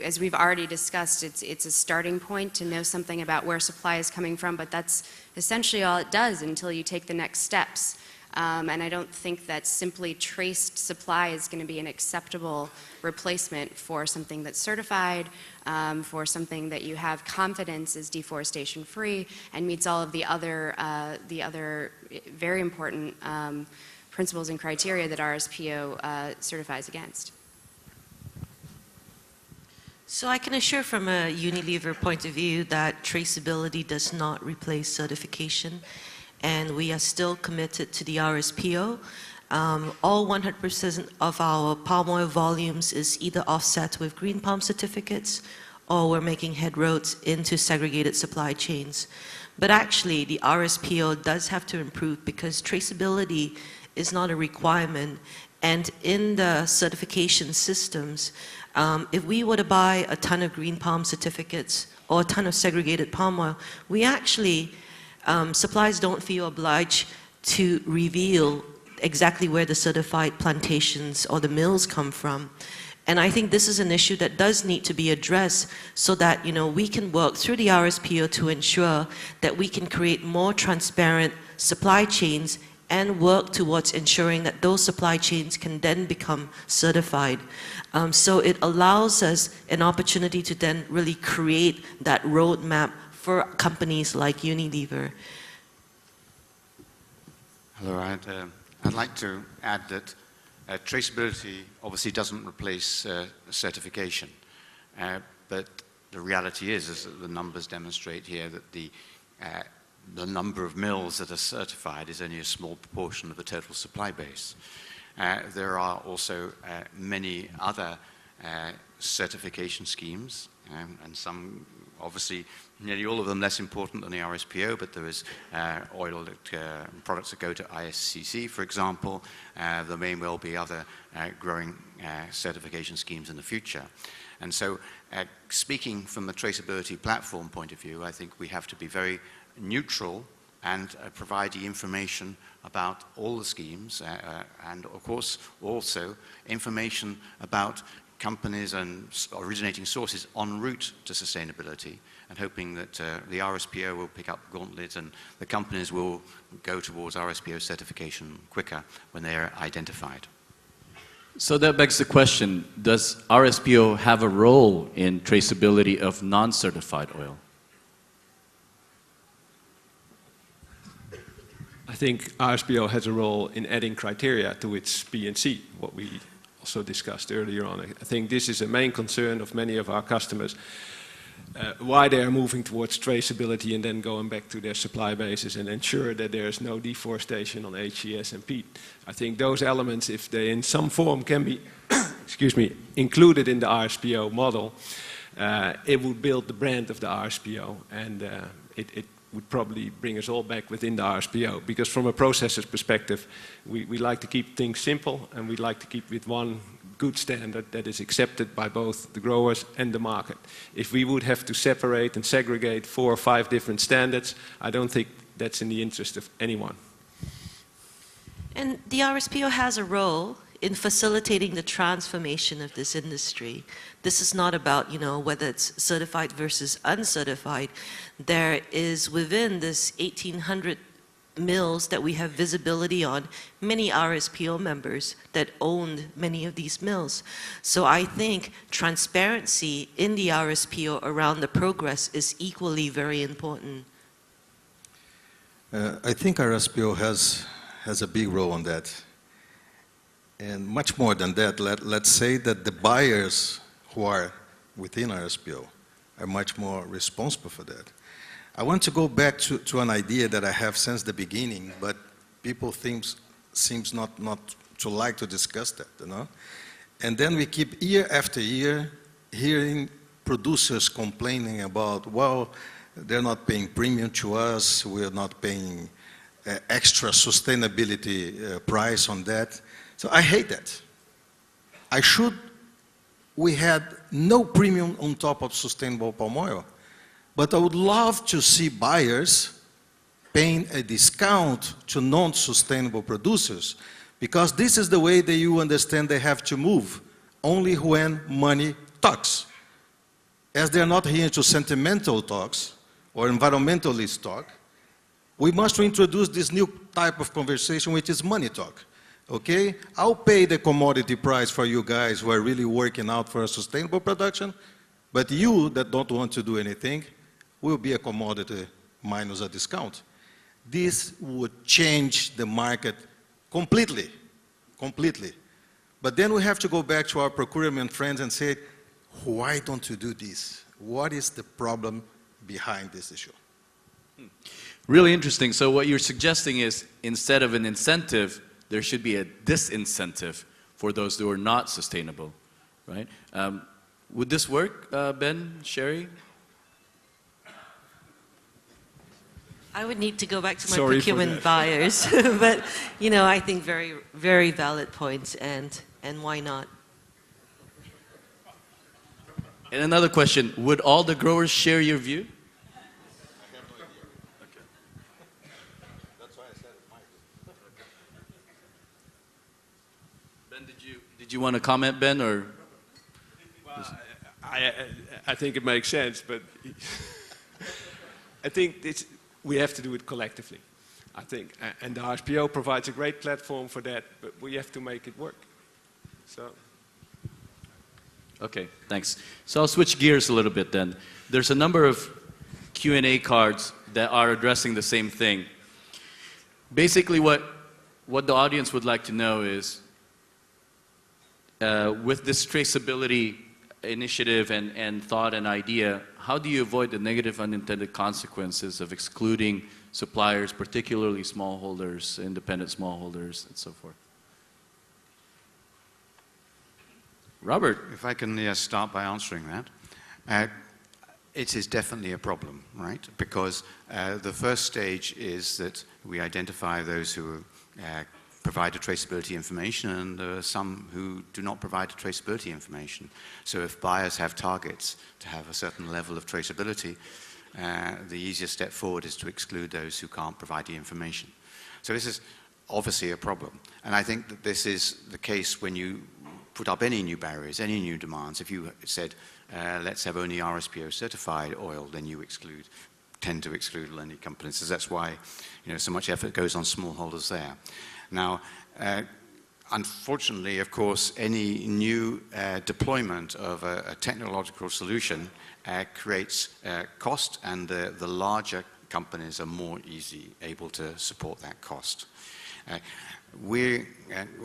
As we've already discussed, it's a starting point to know something about where supply is coming from, but that's essentially all it does until you take the next steps. And I don't think that simply traced supply is going to be an acceptable replacement for something that's certified, for something that you have confidence is deforestation free and meets all of the other very important principles and criteria that RSPO certifies against. So I can assure from a Unilever point of view that traceability does not replace certification, and we are still committed to the RSPO. All 100% of our palm oil volumes is either offset with green palm certificates, or we're making headroads into segregated supply chains. But actually, the RSPO does have to improve because traceability is not a requirement. And in the certification systems, if we were to buy a ton of green palm certificates or a ton of segregated palm oil, we actually, suppliers don't feel obliged to reveal exactly where the certified plantations or the mills come from. And I think this is an issue that does need to be addressed so that, you know, we can work through the RSPO to ensure that we can create more transparent supply chains and work towards ensuring that those supply chains can then become certified. So it allows us an opportunity to then really create that roadmap for companies like Unilever. Hello, I'd like to add that traceability obviously doesn't replace certification, but the reality is that the numbers demonstrate here that the number of mills that are certified is only a small proportion of the total supply base. There are also many other certification schemes, and some, obviously, nearly all of them less important than the RSPO, but there is oil that, products that go to ISCC, for example. There may well be other growing certification schemes in the future. And so, speaking from the traceability platform point of view, I think we have to be very neutral and provide the information about all the schemes, and of course also information about companies and originating sources en route to sustainability, and hoping that the RSPO will pick up the gauntlet and the companies will go towards RSPO certification quicker when they are identified. So that begs the question, does RSPO have a role in traceability of non-certified oil? I think RSPO has a role in adding criteria to its P&C, what we also discussed earlier on. I think this is a main concern of many of our customers, why they are moving towards traceability and then going back to their supply bases and ensure that there is no deforestation on HCS and peat. I think those elements, if they in some form can be excuse me, included in the RSPO model, it would build the brand of the RSPO, and it would probably bring us all back within the RSPO, because from a processor's perspective, we like to keep things simple, and we like to keep with one good standard that is accepted by both the growers and the market. If we would have to separate and segregate 4 or 5 different standards, I don't think that's in the interest of anyone. And the RSPO has a role in facilitating the transformation of this industry. This is not about, you know, whether it's certified versus uncertified. There is within this 1,800 mills that we have visibility on, many RSPO members that owned many of these mills. So I think transparency in the RSPO around the progress is equally very important. I think RSPO has a big role on that. And much more than that, let's say that the buyers who are within RSPO are much more responsible for that. I want to go back to an idea that I have since the beginning, but people seems not to like to discuss that, you know? And then we keep year after year hearing producers complaining about, well, they're not paying premium to us, we're not paying extra sustainability price on that. So I hate that. We had no premium on top of sustainable palm oil. But I would love to see buyers paying a discount to non-sustainable producers, because this is the way that you understand they have to move, only when money talks. As they're not here to sentimental talks or environmentalist talk, we must introduce this new type of conversation, which is money talk. Okay? I'll pay the commodity price for you guys who are really working out for a sustainable production, but you that don't want to do anything will be a commodity minus a discount. This would change the market completely, completely. But then we have to go back to our procurement friends and say, why don't you do this? What is the problem behind this issue? Really interesting. So what you're suggesting is, instead of an incentive, there should be a disincentive for those who are not sustainable, right? Would this work, Ben, Sherry? I would need to go back to my procurement buyers, but you know, I think very, very valid points, and why not? And another question, would all the growers share your view? I have no idea. Okay. That's why I said it might. Ben, did you want to comment, Ben, or? Well, I think it makes sense, but I think we have to do it collectively, I think. And the RSPO provides a great platform for that, but we have to make it work. So. Okay, thanks. So I'll switch gears a little bit then. There's a number of Q&A cards that are addressing the same thing. Basically what the audience would like to know is, with this traceability initiative and thought and idea, how do you avoid the negative unintended consequences of excluding suppliers, particularly smallholders, independent smallholders, and so forth? Robert. If I can start by answering that. It is definitely a problem, right? Because the first stage is that we identify those who provide the traceability information, and there are some who do not provide the traceability information. So if buyers have targets to have a certain level of traceability, the easiest step forward is to exclude those who can't provide the information. So this is obviously a problem. And I think that this is the case when you put up any new barriers, any new demands. If you said, let's have only RSPO certified oil, then you tend to exclude lending companies. So that's why, so much effort goes on smallholders there. Now, unfortunately, of course, any new deployment of a technological solution creates cost, and the larger companies are more easily able to support that cost.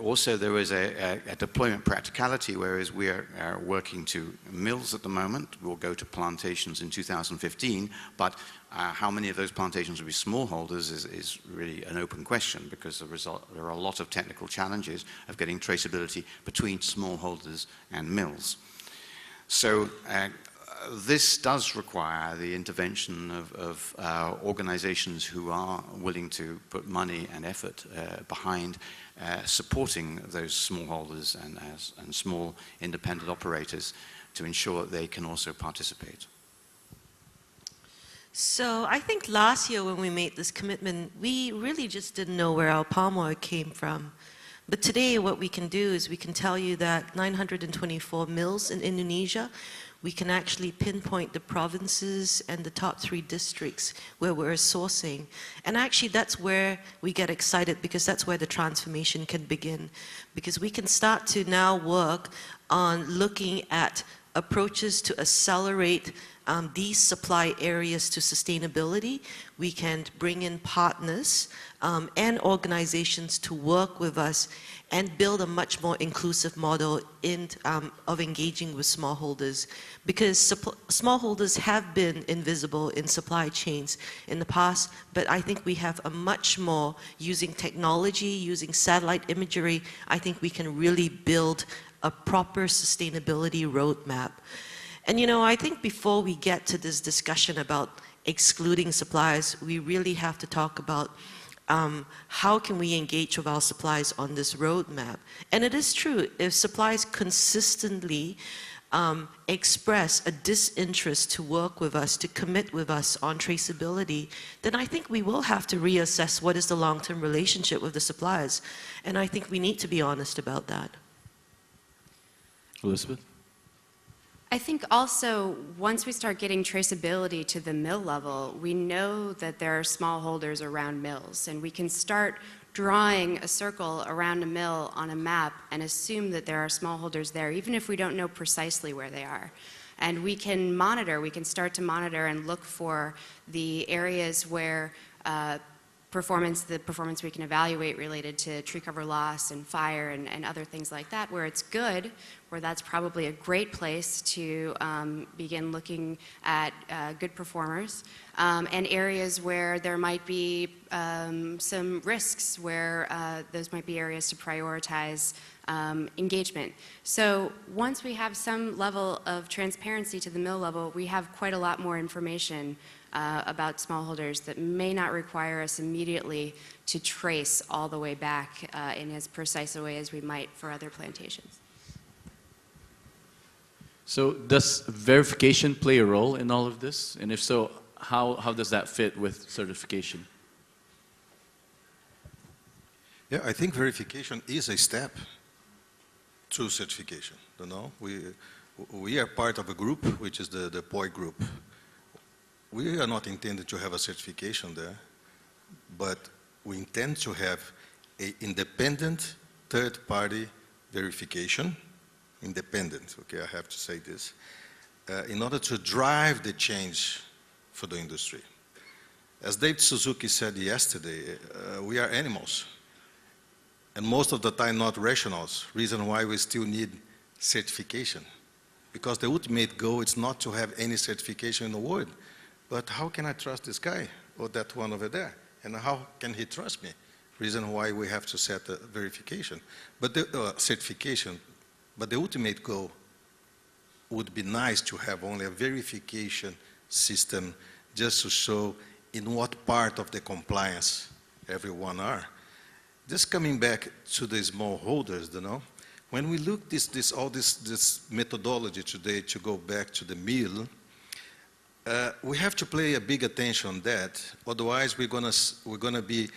Also, there is a deployment practicality, whereas we are working to mills at the moment. We'll go to plantations in 2015, but how many of those plantations will be smallholders is really an open question, because there are a lot of technical challenges of getting traceability between smallholders and mills. So this does require the intervention of organizations who are willing to put money and effort behind supporting those smallholders and small independent operators to ensure that they can also participate. So I think last year when we made this commitment, we really just didn't know where our palm oil came from. But today what we can do is we can tell you that 924 mills in Indonesia, we can actually pinpoint the provinces and the top 3 districts where we're sourcing. And actually that's where we get excited, because that's where the transformation can begin. Because we can start to now work on looking at approaches to accelerate these supply areas to sustainability. We can bring in partners and organizations to work with us and build a much more inclusive model of engaging with smallholders. Because smallholders have been invisible in supply chains in the past, but I think we have a much more, using technology, using satellite imagery, I think we can really build a proper sustainability roadmap. And you know, I think before we get to this discussion about excluding suppliers, we really have to talk about how can we engage with our suppliers on this roadmap. And it is true, if suppliers consistently express a disinterest to work with us, to commit with us on traceability, then I think we will have to reassess what is the long-term relationship with the suppliers. And I think we need to be honest about that. Elizabeth? I think also once we start getting traceability to the mill level, we know that there are smallholders around mills, and we can start drawing a circle around a mill on a map and assume that there are smallholders there, even if we don't know precisely where they are. And we can monitor, we can start to monitor and look for the areas where the performance we can evaluate related to tree cover loss and fire and other things like that, where it's good, where that's probably a great place to begin looking at good performers, and areas where there might be some risks, where those might be areas to prioritize engagement. So once we have some level of transparency to the mill level, we have quite a lot more information about smallholders that may not require us immediately to trace all the way back in as precise a way as we might for other plantations. So does verification play a role in all of this? And if so, how does that fit with certification? Yeah, I think verification is a step to certification. You know, we are part of a group, which is the POI group. We are not intended to have a certification there, but we intend to have an independent third-party verification, independent, okay, I have to say this, in order to drive the change for the industry. As David Suzuki said yesterday, we are animals, and most of the time not rationals, reason why we still need certification. Because the ultimate goal is not to have any certification in the world, but how can I trust this guy or that one over there? And how can he trust me? Reason why we have to set a verification. But the certification, but the ultimate goal would be nice to have only a verification system just to show in what part of the compliance everyone are. Just coming back to the smallholders, you know, when we look all this methodology today to go back to the mill, we have to pay a big attention on that. Otherwise, we're gonna be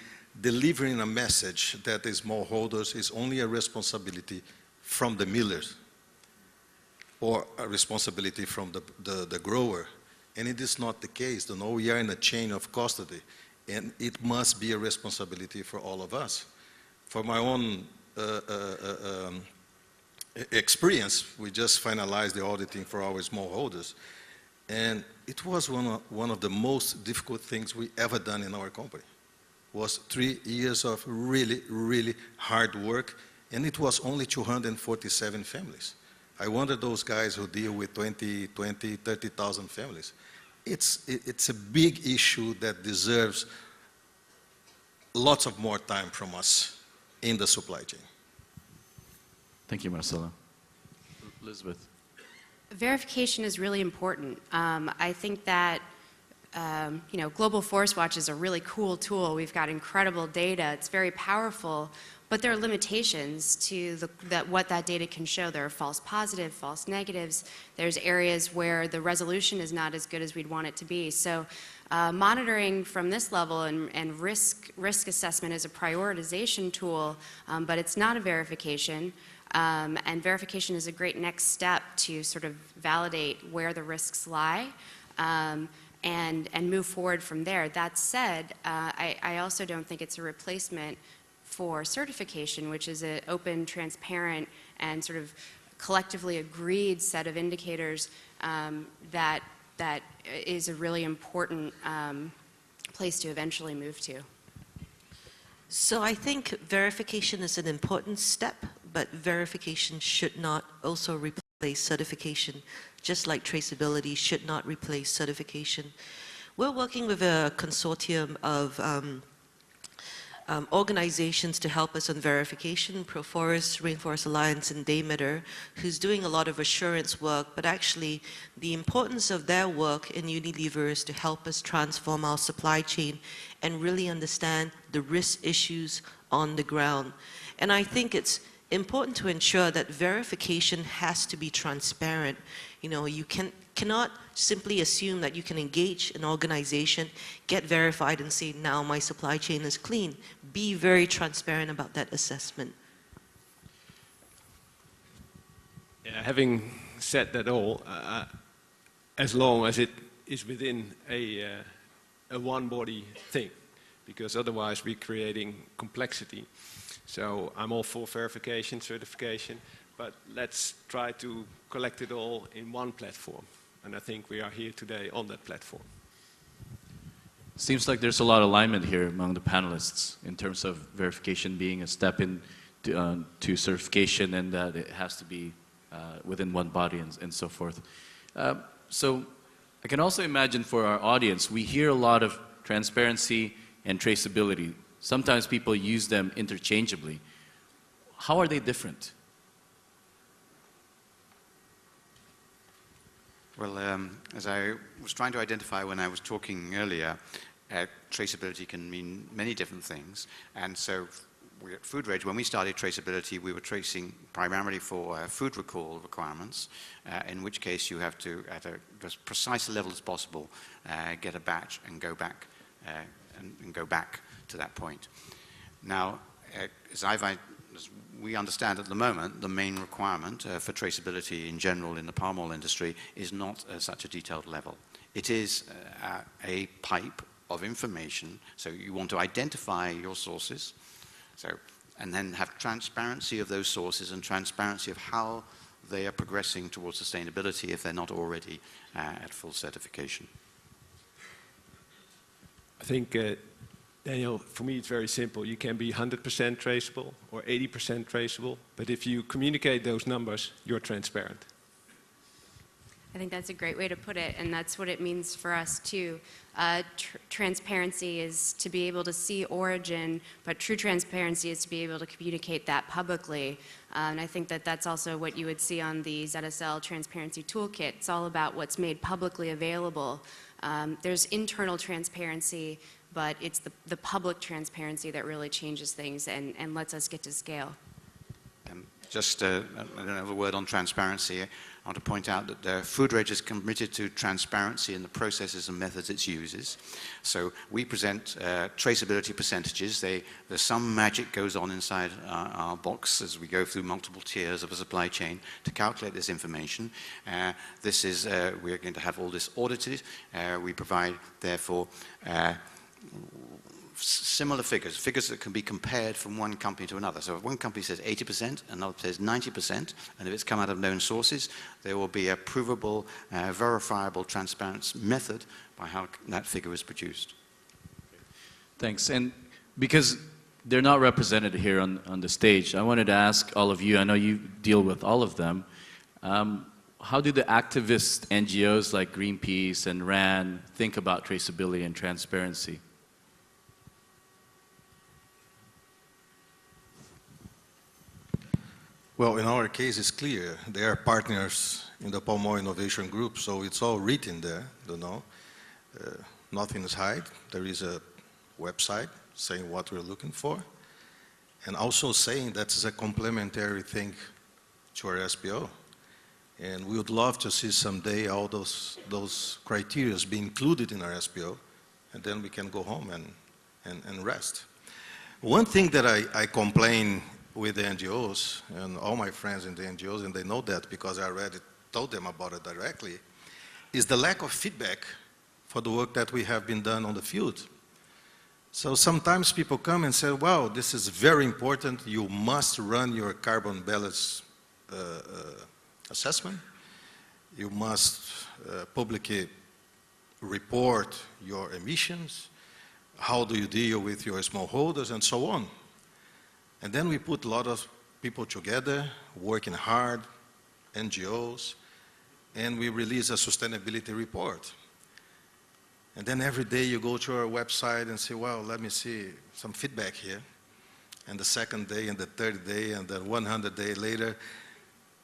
delivering a message that the smallholders is only a responsibility from the millers or a responsibility from the grower. And it is not the case. You know, we are in a chain of custody, and it must be a responsibility for all of us. For my own experience, we just finalized the auditing for our smallholders, and it was one of the most difficult things we ever done in our company. It was 3 years of really, really hard work, and it was only 247 families. I wonder those guys who deal with 20, 30,000 families. It's a big issue that deserves lots of more time from us in the supply chain. Thank you, Marcelo. Elizabeth. Verification is really important. I think that you know, Global Forest Watch is a really cool tool. We've got incredible data. It's very powerful, but there are limitations to what that data can show. There are false positives, false negatives. There's areas where the resolution is not as good as we'd want it to be. So monitoring from this level and risk assessment is a prioritization tool, but it's not a verification. And verification is a great next step to sort of validate where the risks lie. And move forward from there. That said, I also don't think it's a replacement for certification, which is an open, transparent, and sort of collectively agreed set of indicators that is a really important place to eventually move to. So I think verification is an important step, but verification should not also replace certification, just like traceability should not replace certification. We're working with a consortium of organizations to help us on verification, Proforest, Rainforest Alliance, and Daymeter, who's doing a lot of assurance work, but actually the importance of their work in Unilever is to help us transform our supply chain and really understand the risk issues on the ground. And I think it's important to ensure that verification has to be transparent. You know, you cannot simply assume that you can engage an organization, get verified and say, now my supply chain is clean. Be very transparent about that assessment. Yeah, having said that all, as long as it is within a one-body thing, because otherwise we're creating complexity. So I'm all for verification, certification, but let's try to collect it all in one platform. And I think we are here today on that platform. Seems like there's a lot of alignment here among the panelists in terms of verification being a step in to certification, and that it has to be within one body and so forth. So I can also imagine for our audience, we hear a lot of transparency and traceability. Sometimes people use them interchangeably. How are they different? Well, as I was trying to identify when I was talking earlier, traceability can mean many different things. And so we at Food Reg, when we started traceability, we were tracing primarily for food recall requirements, in which case you have to, at as precise a level as possible, get a batch and go back and go back to that point. Now, as we understand at the moment, the main requirement for traceability in general in the palm oil industry is not such a detailed level. It is a pipe of information, so you want to identify your sources, and then have transparency of those sources and transparency of how they are progressing towards sustainability if they're not already at full certification. I think, Daniel, for me it's very simple. You can be 100% traceable or 80% traceable, but if you communicate those numbers, you're transparent. I think that's a great way to put it, and that's what it means for us too. Transparency is to be able to see origin, but true transparency is to be able to communicate that publicly. And I think that that's also what you would see on the ZSL Transparency Toolkit. It's all about what's made publicly available. There's internal transparency, but it's the public transparency that really changes things and lets us get to scale. Just another word on transparency. I want to point out that Food Reg is committed to transparency in the processes and methods it uses. So we present traceability percentages. There's some magic goes on inside our box as we go through multiple tiers of a supply chain to calculate this information. We're going to have all this audited. We provide, therefore, similar figures that can be compared from one company to another. So if one company says 80%, another says 90%, and if it's come out of known sources, there will be a provable, verifiable, transparent method by how that figure is produced. Thanks. And because they're not represented here on the stage, I wanted to ask all of you, I know you deal with all of them, how do the activist NGOs like Greenpeace and RAN think about traceability and transparency? Well, in our case, it's clear. They are partners in the Palm Oil Innovation Group, so it's all written there, you know. Nothing is hid. There is a website saying what we're looking for, and also saying that is a complementary thing to our SPO. And we would love to see someday all those criteria be included in our SPO, and then we can go home and rest. One thing that I complain with the NGOs, and all my friends in the NGOs, and they know that because I already told them about it directly, is the lack of feedback for the work that we have been done on the field. So sometimes people come and say, wow, this is very important, you must run your carbon balance assessment, you must publicly report your emissions, how do you deal with your smallholders, and so on. And then we put a lot of people together, working hard, NGOs, and we release a sustainability report. And then every day you go to our website and say, well, let me see some feedback here. And the second day, and the third day, and then 100 days later,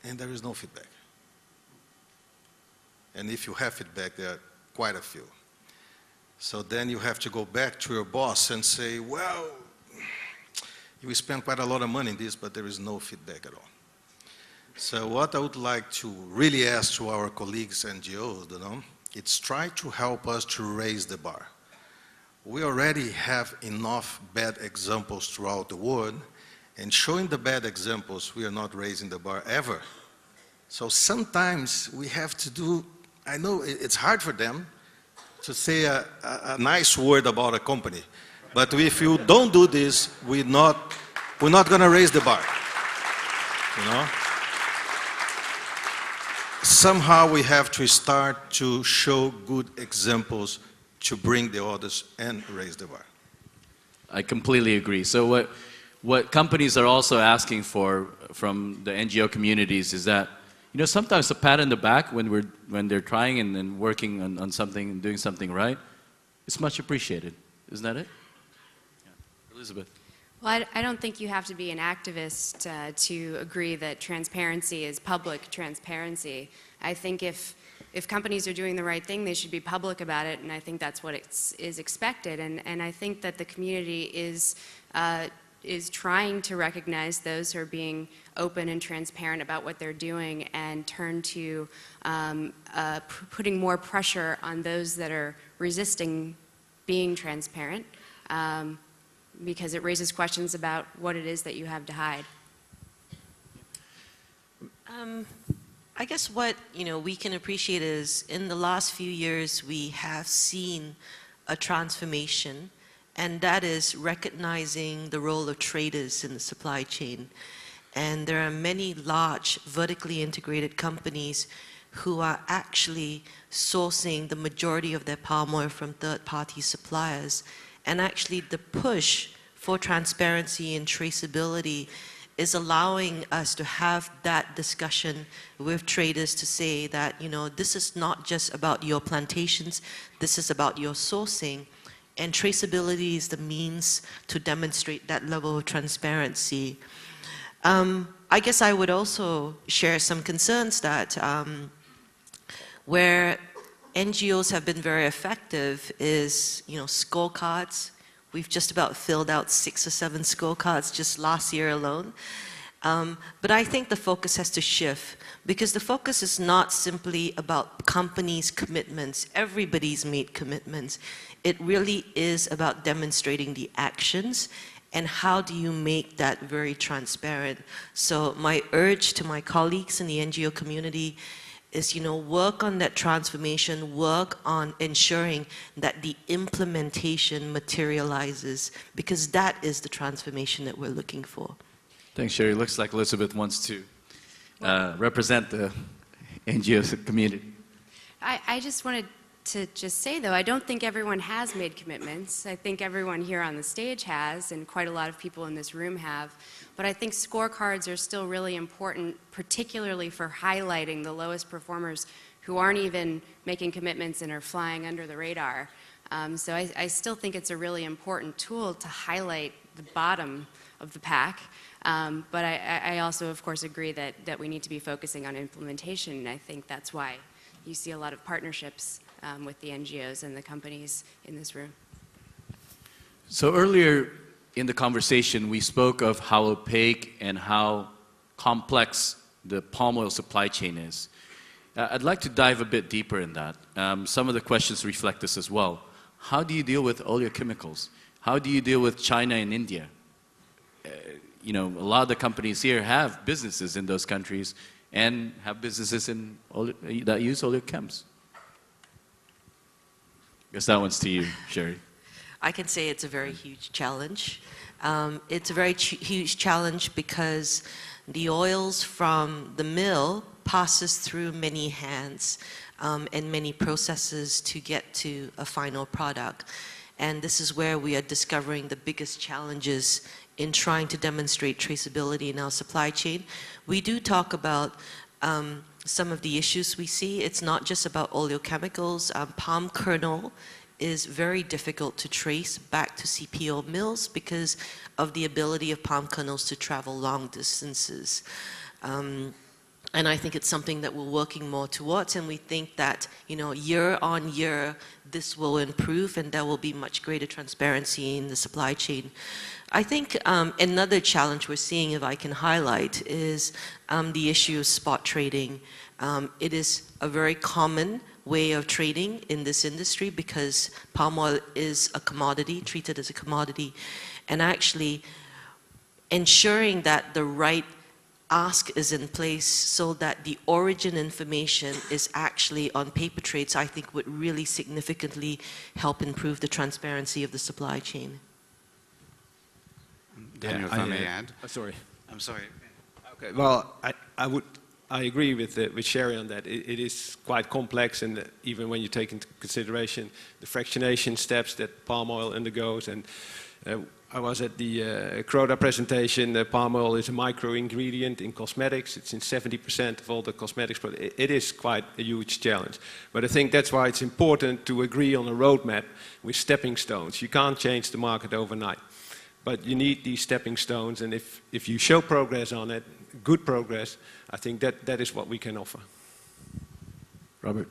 and there is no feedback. And if you have feedback, there are quite a few. So then you have to go back to your boss and say, well, you spent quite a lot of money in this, but there is no feedback at all. So what I would like to really ask to our colleagues NGOs, it's try to help us to raise the bar. We already have enough bad examples throughout the world, and showing the bad examples, we are not raising the bar ever. So sometimes we have to do, I know it's hard for them to say a nice word about a company, but if you don't do this, we're not going to raise the bar, Somehow we have to start to show good examples to bring the others and raise the bar. I completely agree. So what companies are also asking for from the NGO communities is that, sometimes a pat on the back when they're trying and working on something and doing something right, it's much appreciated. Isn't that it? Yeah. Elizabeth. Well, I don't think you have to be an activist to agree that transparency is public transparency. I think if companies are doing the right thing, they should be public about it, and I think that's what is expected. And I think that the community is trying to recognize those who are being open and transparent about what they're doing and turn to putting more pressure on those that are resisting being transparent. Because it raises questions about what it is that you have to hide. I guess what we can appreciate is in the last few years we have seen a transformation, and that is recognizing the role of traders in the supply chain. And there are many large vertically integrated companies who are actually sourcing the majority of their palm oil from third-party suppliers. And actually the push for transparency and traceability is allowing us to have that discussion with traders to say that, this is not just about your plantations, this is about your sourcing. And traceability is the means to demonstrate that level of transparency. I guess I would also share some concerns that where NGOs have been very effective is, scorecards. We've just about filled out 6 or 7 scorecards just last year alone. But I think the focus has to shift, because the focus is not simply about companies' commitments. Everybody's made commitments. It really is about demonstrating the actions and how do you make that very transparent. So my urge to my colleagues in the NGO community is, work on that transformation, work on ensuring that the implementation materializes, because that is the transformation that we're looking for. Thanks, Sherry. Looks like Elizabeth wants to represent the NGO community. I just wanted to say, though, I don't think everyone has made commitments. I think everyone here on the stage has, and quite a lot of people in this room have. But I think scorecards are still really important, particularly for highlighting the lowest performers who aren't even making commitments and are flying under the radar. So I still think it's a really important tool to highlight the bottom of the pack. But I also, of course, agree that we need to be focusing on implementation, and I think that's why you see a lot of partnerships with the NGOs and the companies in this room. So earlier in the conversation, we spoke of how opaque and how complex the palm oil supply chain is. I'd like to dive a bit deeper in that. Some of the questions reflect this as well. How do you deal with oleochemicals? How do you deal with China and India? you know, a lot of the companies here have businesses in those countries and have businesses in that use oleochems. Guess that one's to you, Sherry. I can say it's a very huge challenge. It's a very huge challenge because the oils from the mill passes through many hands and many processes to get to a final product. And this is where we are discovering the biggest challenges in trying to demonstrate traceability in our supply chain. We do talk about some of the issues we see. It's not just about oleochemicals. Palm kernel is very difficult to trace back to CPO mills because of the ability of palm kernels to travel long distances. And I think it's something that we're working more towards, and we think that, you know, year on year, this will improve and there will be much greater transparency in the supply chain. I think another challenge we're seeing, if I can highlight, is the issue of spot trading. It is a very common way of trading in this industry because palm oil is a commodity, treated as a commodity, and actually ensuring that the right ask is in place so that the origin information is actually on paper trades, I think would really significantly help improve the transparency of the supply chain. Daniel, if I may add. Sorry. I'm sorry. Okay. Well, I agree with Sherry on that. It is quite complex, and even when you take into consideration the fractionation steps that palm oil undergoes, and I was at the Croda presentation. Palm oil is a micro ingredient in cosmetics. It's in 70% of all the cosmetics, but it is quite a huge challenge. But I think that's why it's important to agree on a roadmap with stepping stones. You can't change the market overnight, but you need these stepping stones, and if you show progress on it, good progress, I think that is what we can offer. Robert?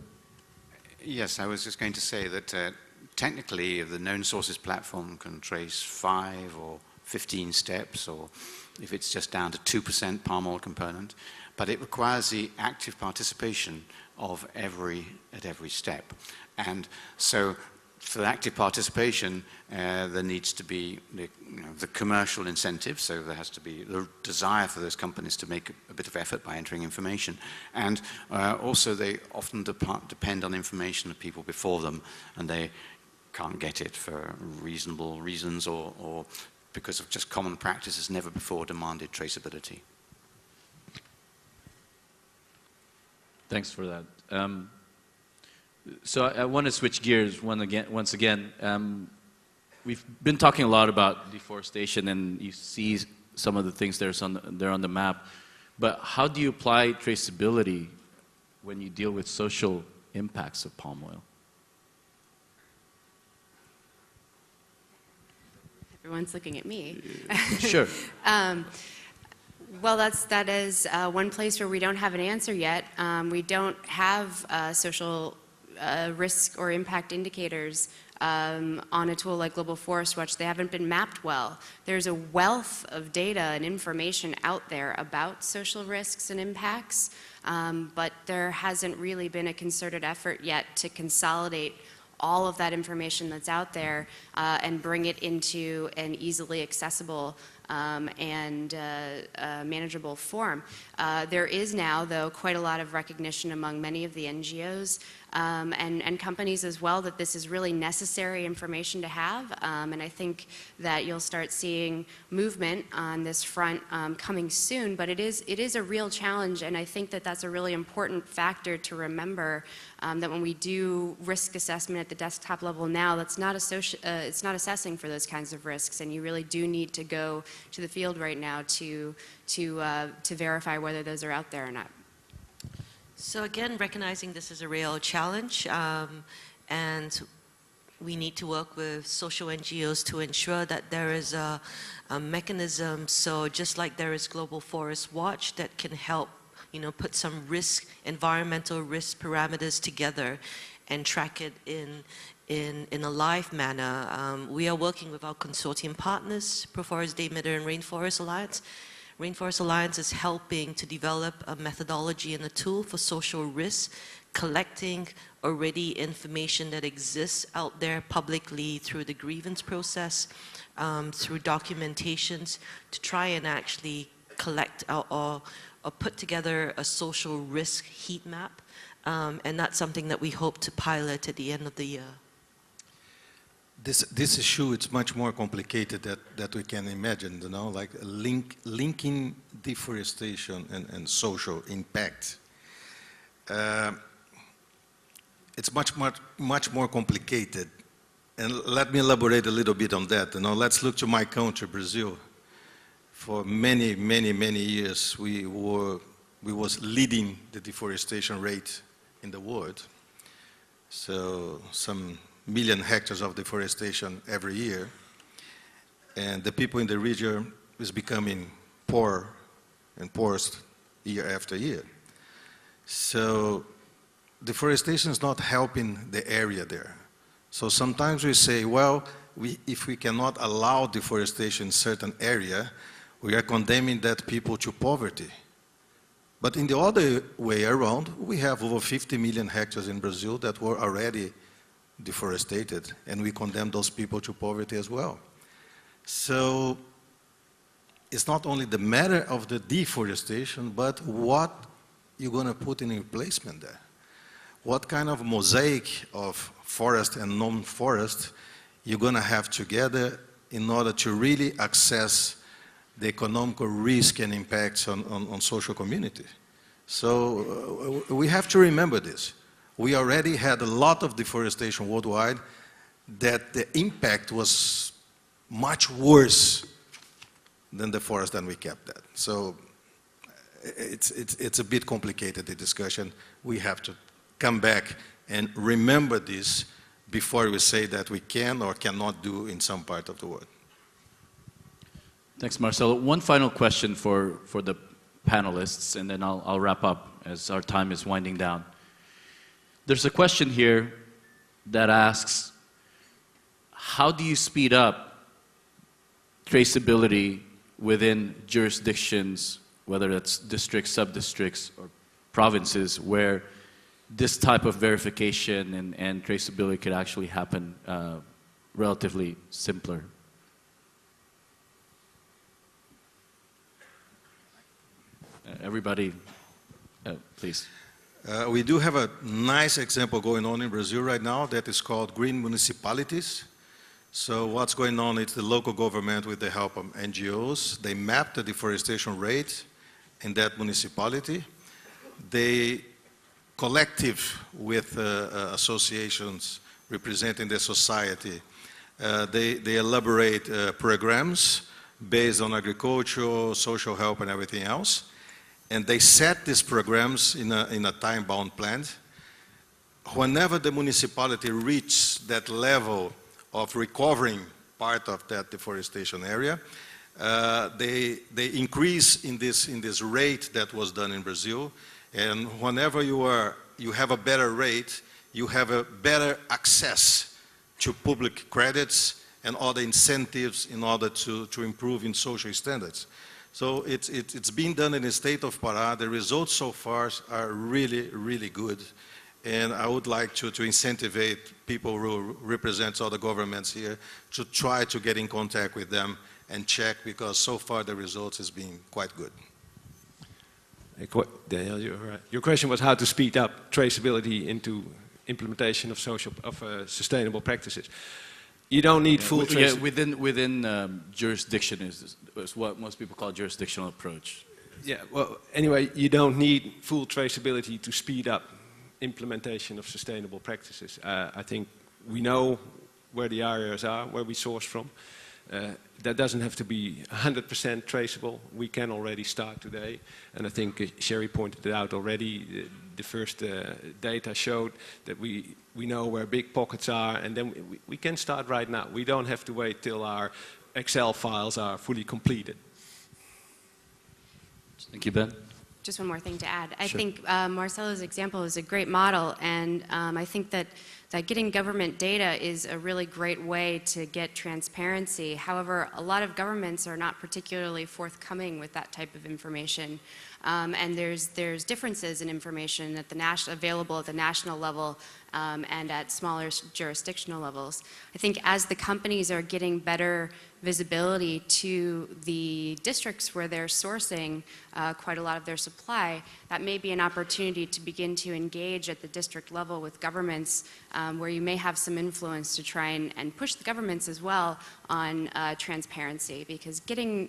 Yes, I was just going to say that technically the known sources platform can trace 5 or 15 steps, or if it's just down to 2% palm oil component, but it requires the active participation of at every step. And so for active participation, there needs to be the commercial incentive, so there has to be the desire for those companies to make a bit of effort by entering information. And also they often depend on information of people before them, and they can't get it for reasonable reasons or because of just common practice has never before demanded traceability. Thanks for that. So I want to switch gears once again. We've been talking a lot about deforestation, and you see some of the things there on the map. But how do you apply traceability when you deal with social impacts of palm oil? Everyone's looking at me. Sure. Well, that is one place where we don't have an answer yet. We don't have social risk or impact indicators on a tool like Global Forest Watch. They haven't been mapped well. There's a wealth of data and information out there about social risks and impacts, but there hasn't really been a concerted effort yet to consolidate all of that information that's out there and bring it into an easily accessible and manageable form. There is now, though, quite a lot of recognition among many of the NGOs and companies as well that this is really necessary information to have. And I think that you'll start seeing movement on this front coming soon, but it is a real challenge, and I think that that's a really important factor to remember, that when we do risk assessment at the desktop level now, that's not it's not assessing for those kinds of risks, and you really do need to go to the field right now to verify whether those are out there or not. So again, recognizing this is a real challenge, and we need to work with social NGOs to ensure that there is a mechanism. So just like there is Global Forest Watch that can help, put some environmental risk parameters together and track it in a live manner. We are working with our consortium partners, ProForest Day Midder and Rainforest Alliance, Rainforest Alliance is helping to develop a methodology and a tool for social risk, collecting already information that exists out there publicly through the grievance process, through documentations, to try and actually collect or put together a social risk heat map. And that's something that we hope to pilot at the end of the year. This issue, it's much more complicated that we can imagine, you know, like linking deforestation and social impact. It's much more complicated. And let me elaborate a little bit on that. You know, let's look to my country, Brazil. For many years, we was leading the deforestation rate in the world. So some million hectares of deforestation every year. And the people in the region is becoming poorer and poorest year after year. So deforestation is not helping the area there. So sometimes we say, well, if we cannot allow deforestation in certain area, we are condemning that people to poverty. But in the other way around, we have over 50 million hectares in Brazil that were already deforested, and we condemn those people to poverty as well. So it's not only the matter of the deforestation, but what you're going to put in replacement there. What kind of mosaic of forest and non-forest you're going to have together in order to really assess the economic risk and impacts on social community. So we have to remember this. We already had a lot of deforestation worldwide that the impact was much worse than the forest that we kept that. So it's a bit complicated, the discussion. We have to come back and remember this before we say that we can or cannot do in some part of the world. Thanks, Marcelo. One final question for the panelists, and then I'll wrap up as our time is winding down. There's a question here that asks, how do you speed up traceability within jurisdictions, whether that's districts, sub-districts, or provinces, where this type of verification and traceability could actually happen relatively simpler? Everybody, please. We do have a nice example going on in Brazil right now that is called green municipalities. So what's going on is the local government, with the help of NGOs, they map the deforestation rate in that municipality. They collective with associations representing the society. They elaborate programs based on agriculture, social help, and everything else. And they set these programs in a time-bound plan. Whenever the municipality reaches that level of recovering part of that deforestation area, they increase in this rate that was done in Brazil. And whenever you have a better rate, you have a better access to public credits and other incentives in order to improve in social standards. So it's been done in the state of Pará. The results so far are really, really good. And I would like to incentivize people who represent other governments here to try to get in contact with them and check, because so far the results has been quite good. Daniel, you're right. Your question was how to speed up traceability into implementation of sustainable practices. You don't need full traceability. Within jurisdiction is what most people call jurisdictional approach. Yeah, well, anyway, you don't need full traceability to speed up implementation of sustainable practices. I think we know where the areas are, where we source from. That doesn't have to be 100% traceable. We can already start today. And I think Sherry pointed it out already. The first data showed that we know where big pockets are, and then we can start right now. We don't have to wait till our Excel files are fully completed. Thank you, Ben. Just one more thing to add. I Sure. think Marcelo's example is a great model, and I think that that getting government data is a really great way to get transparency. However, a lot of governments are not particularly forthcoming with that type of information. And there's differences in information at the available at the national level and at smaller jurisdictional levels. I think as the companies are getting better visibility to the districts where they're sourcing quite a lot of their supply, that may be an opportunity to begin to engage at the district level with governments where you may have some influence to try and push the governments as well on transparency, because getting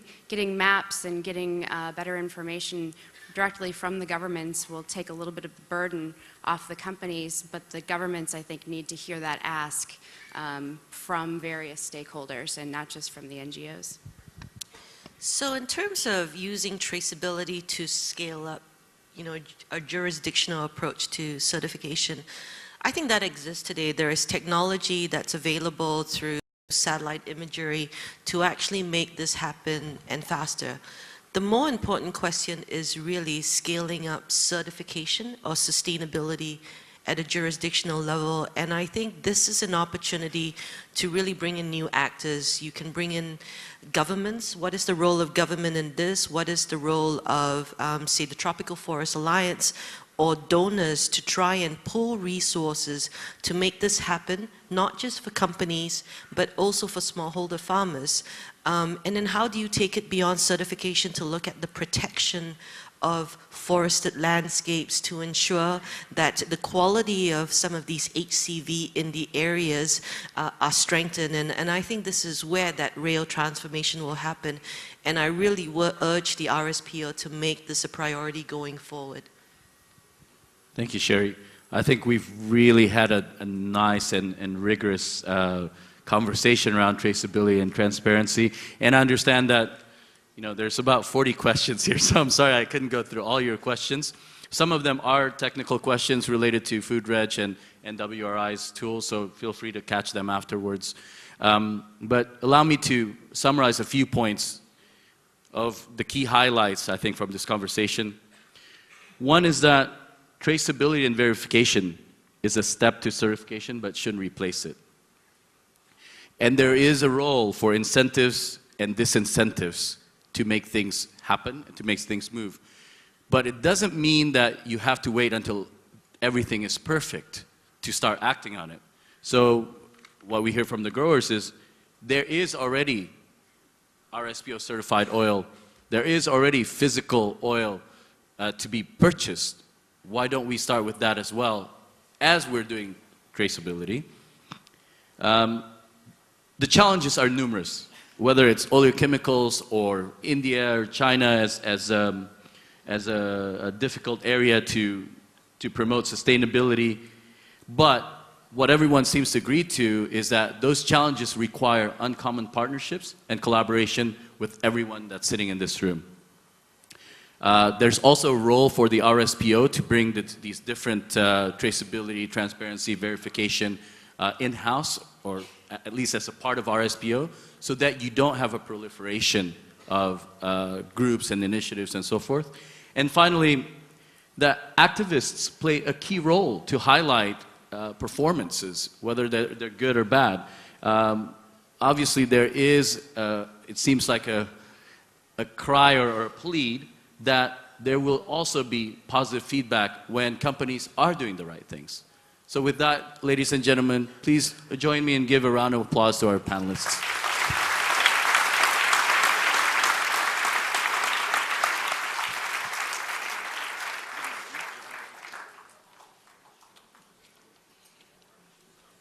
maps and getting better information directly from the governments will take a little bit of the burden off the companies, but the governments, I think, need to hear that ask from various stakeholders and not just from the NGOs. So in terms of using traceability to scale up, a jurisdictional approach to certification, I think that exists today. There is technology that's available through satellite imagery to actually make this happen and faster. The more important question is really scaling up certification or sustainability at a jurisdictional level, and I think this is an opportunity to really bring in new actors. You can bring in governments. What is the role of government in this? What is the role of, say, the Tropical Forest Alliance or donors to try and pull resources to make this happen, not just for companies, but also for smallholder farmers? And then how do you take it beyond certification to look at the protection of forested landscapes to ensure that the quality of some of these HCV in the areas are strengthened? And I think this is where that real transformation will happen. And I really will urge the RSPO to make this a priority going forward. Thank you, Sherry. I think we've really had a nice and rigorous conversation around traceability and transparency. And I understand that there's about 40 questions here, so I'm sorry I couldn't go through all your questions. Some of them are technical questions related to Food Reg and WRI's tools, so feel free to catch them afterwards. But allow me to summarize a few points of the key highlights, I think, from this conversation. One is that traceability and verification is a step to certification, but shouldn't replace it. And there is a role for incentives and disincentives to make things happen, and to make things move. But it doesn't mean that you have to wait until everything is perfect to start acting on it. So what we hear from the growers is there is already RSPO certified oil. There is already physical oil to be purchased. Why don't we start with that as well as we're doing traceability? The challenges are numerous, whether it's oleochemicals or India or China as a difficult area to promote sustainability. But what everyone seems to agree to is that those challenges require uncommon partnerships and collaboration with everyone that's sitting in this room. There's also a role for the RSPO to bring these different traceability, transparency, verification in-house, or at least as a part of RSPO, so that you don't have a proliferation of groups and initiatives and so forth. And finally, that activists play a key role to highlight performances, whether they're good or bad. Obviously, there is, it seems like a cry or a plead that there will also be positive feedback when companies are doing the right things. So with that, ladies and gentlemen, please join me and give a round of applause to our panelists.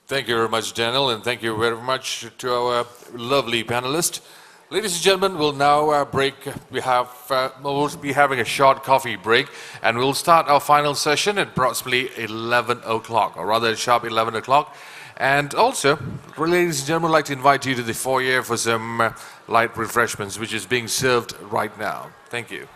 Thank you very much, Daniel, and thank you very much to our lovely panelists. Ladies and gentlemen, we'll now break. We'll be having a short coffee break, and we'll start our final session at approximately 11 o'clock, or rather sharp 11 o'clock. And also, ladies and gentlemen, I'd like to invite you to the foyer for some light refreshments, which is being served right now. Thank you.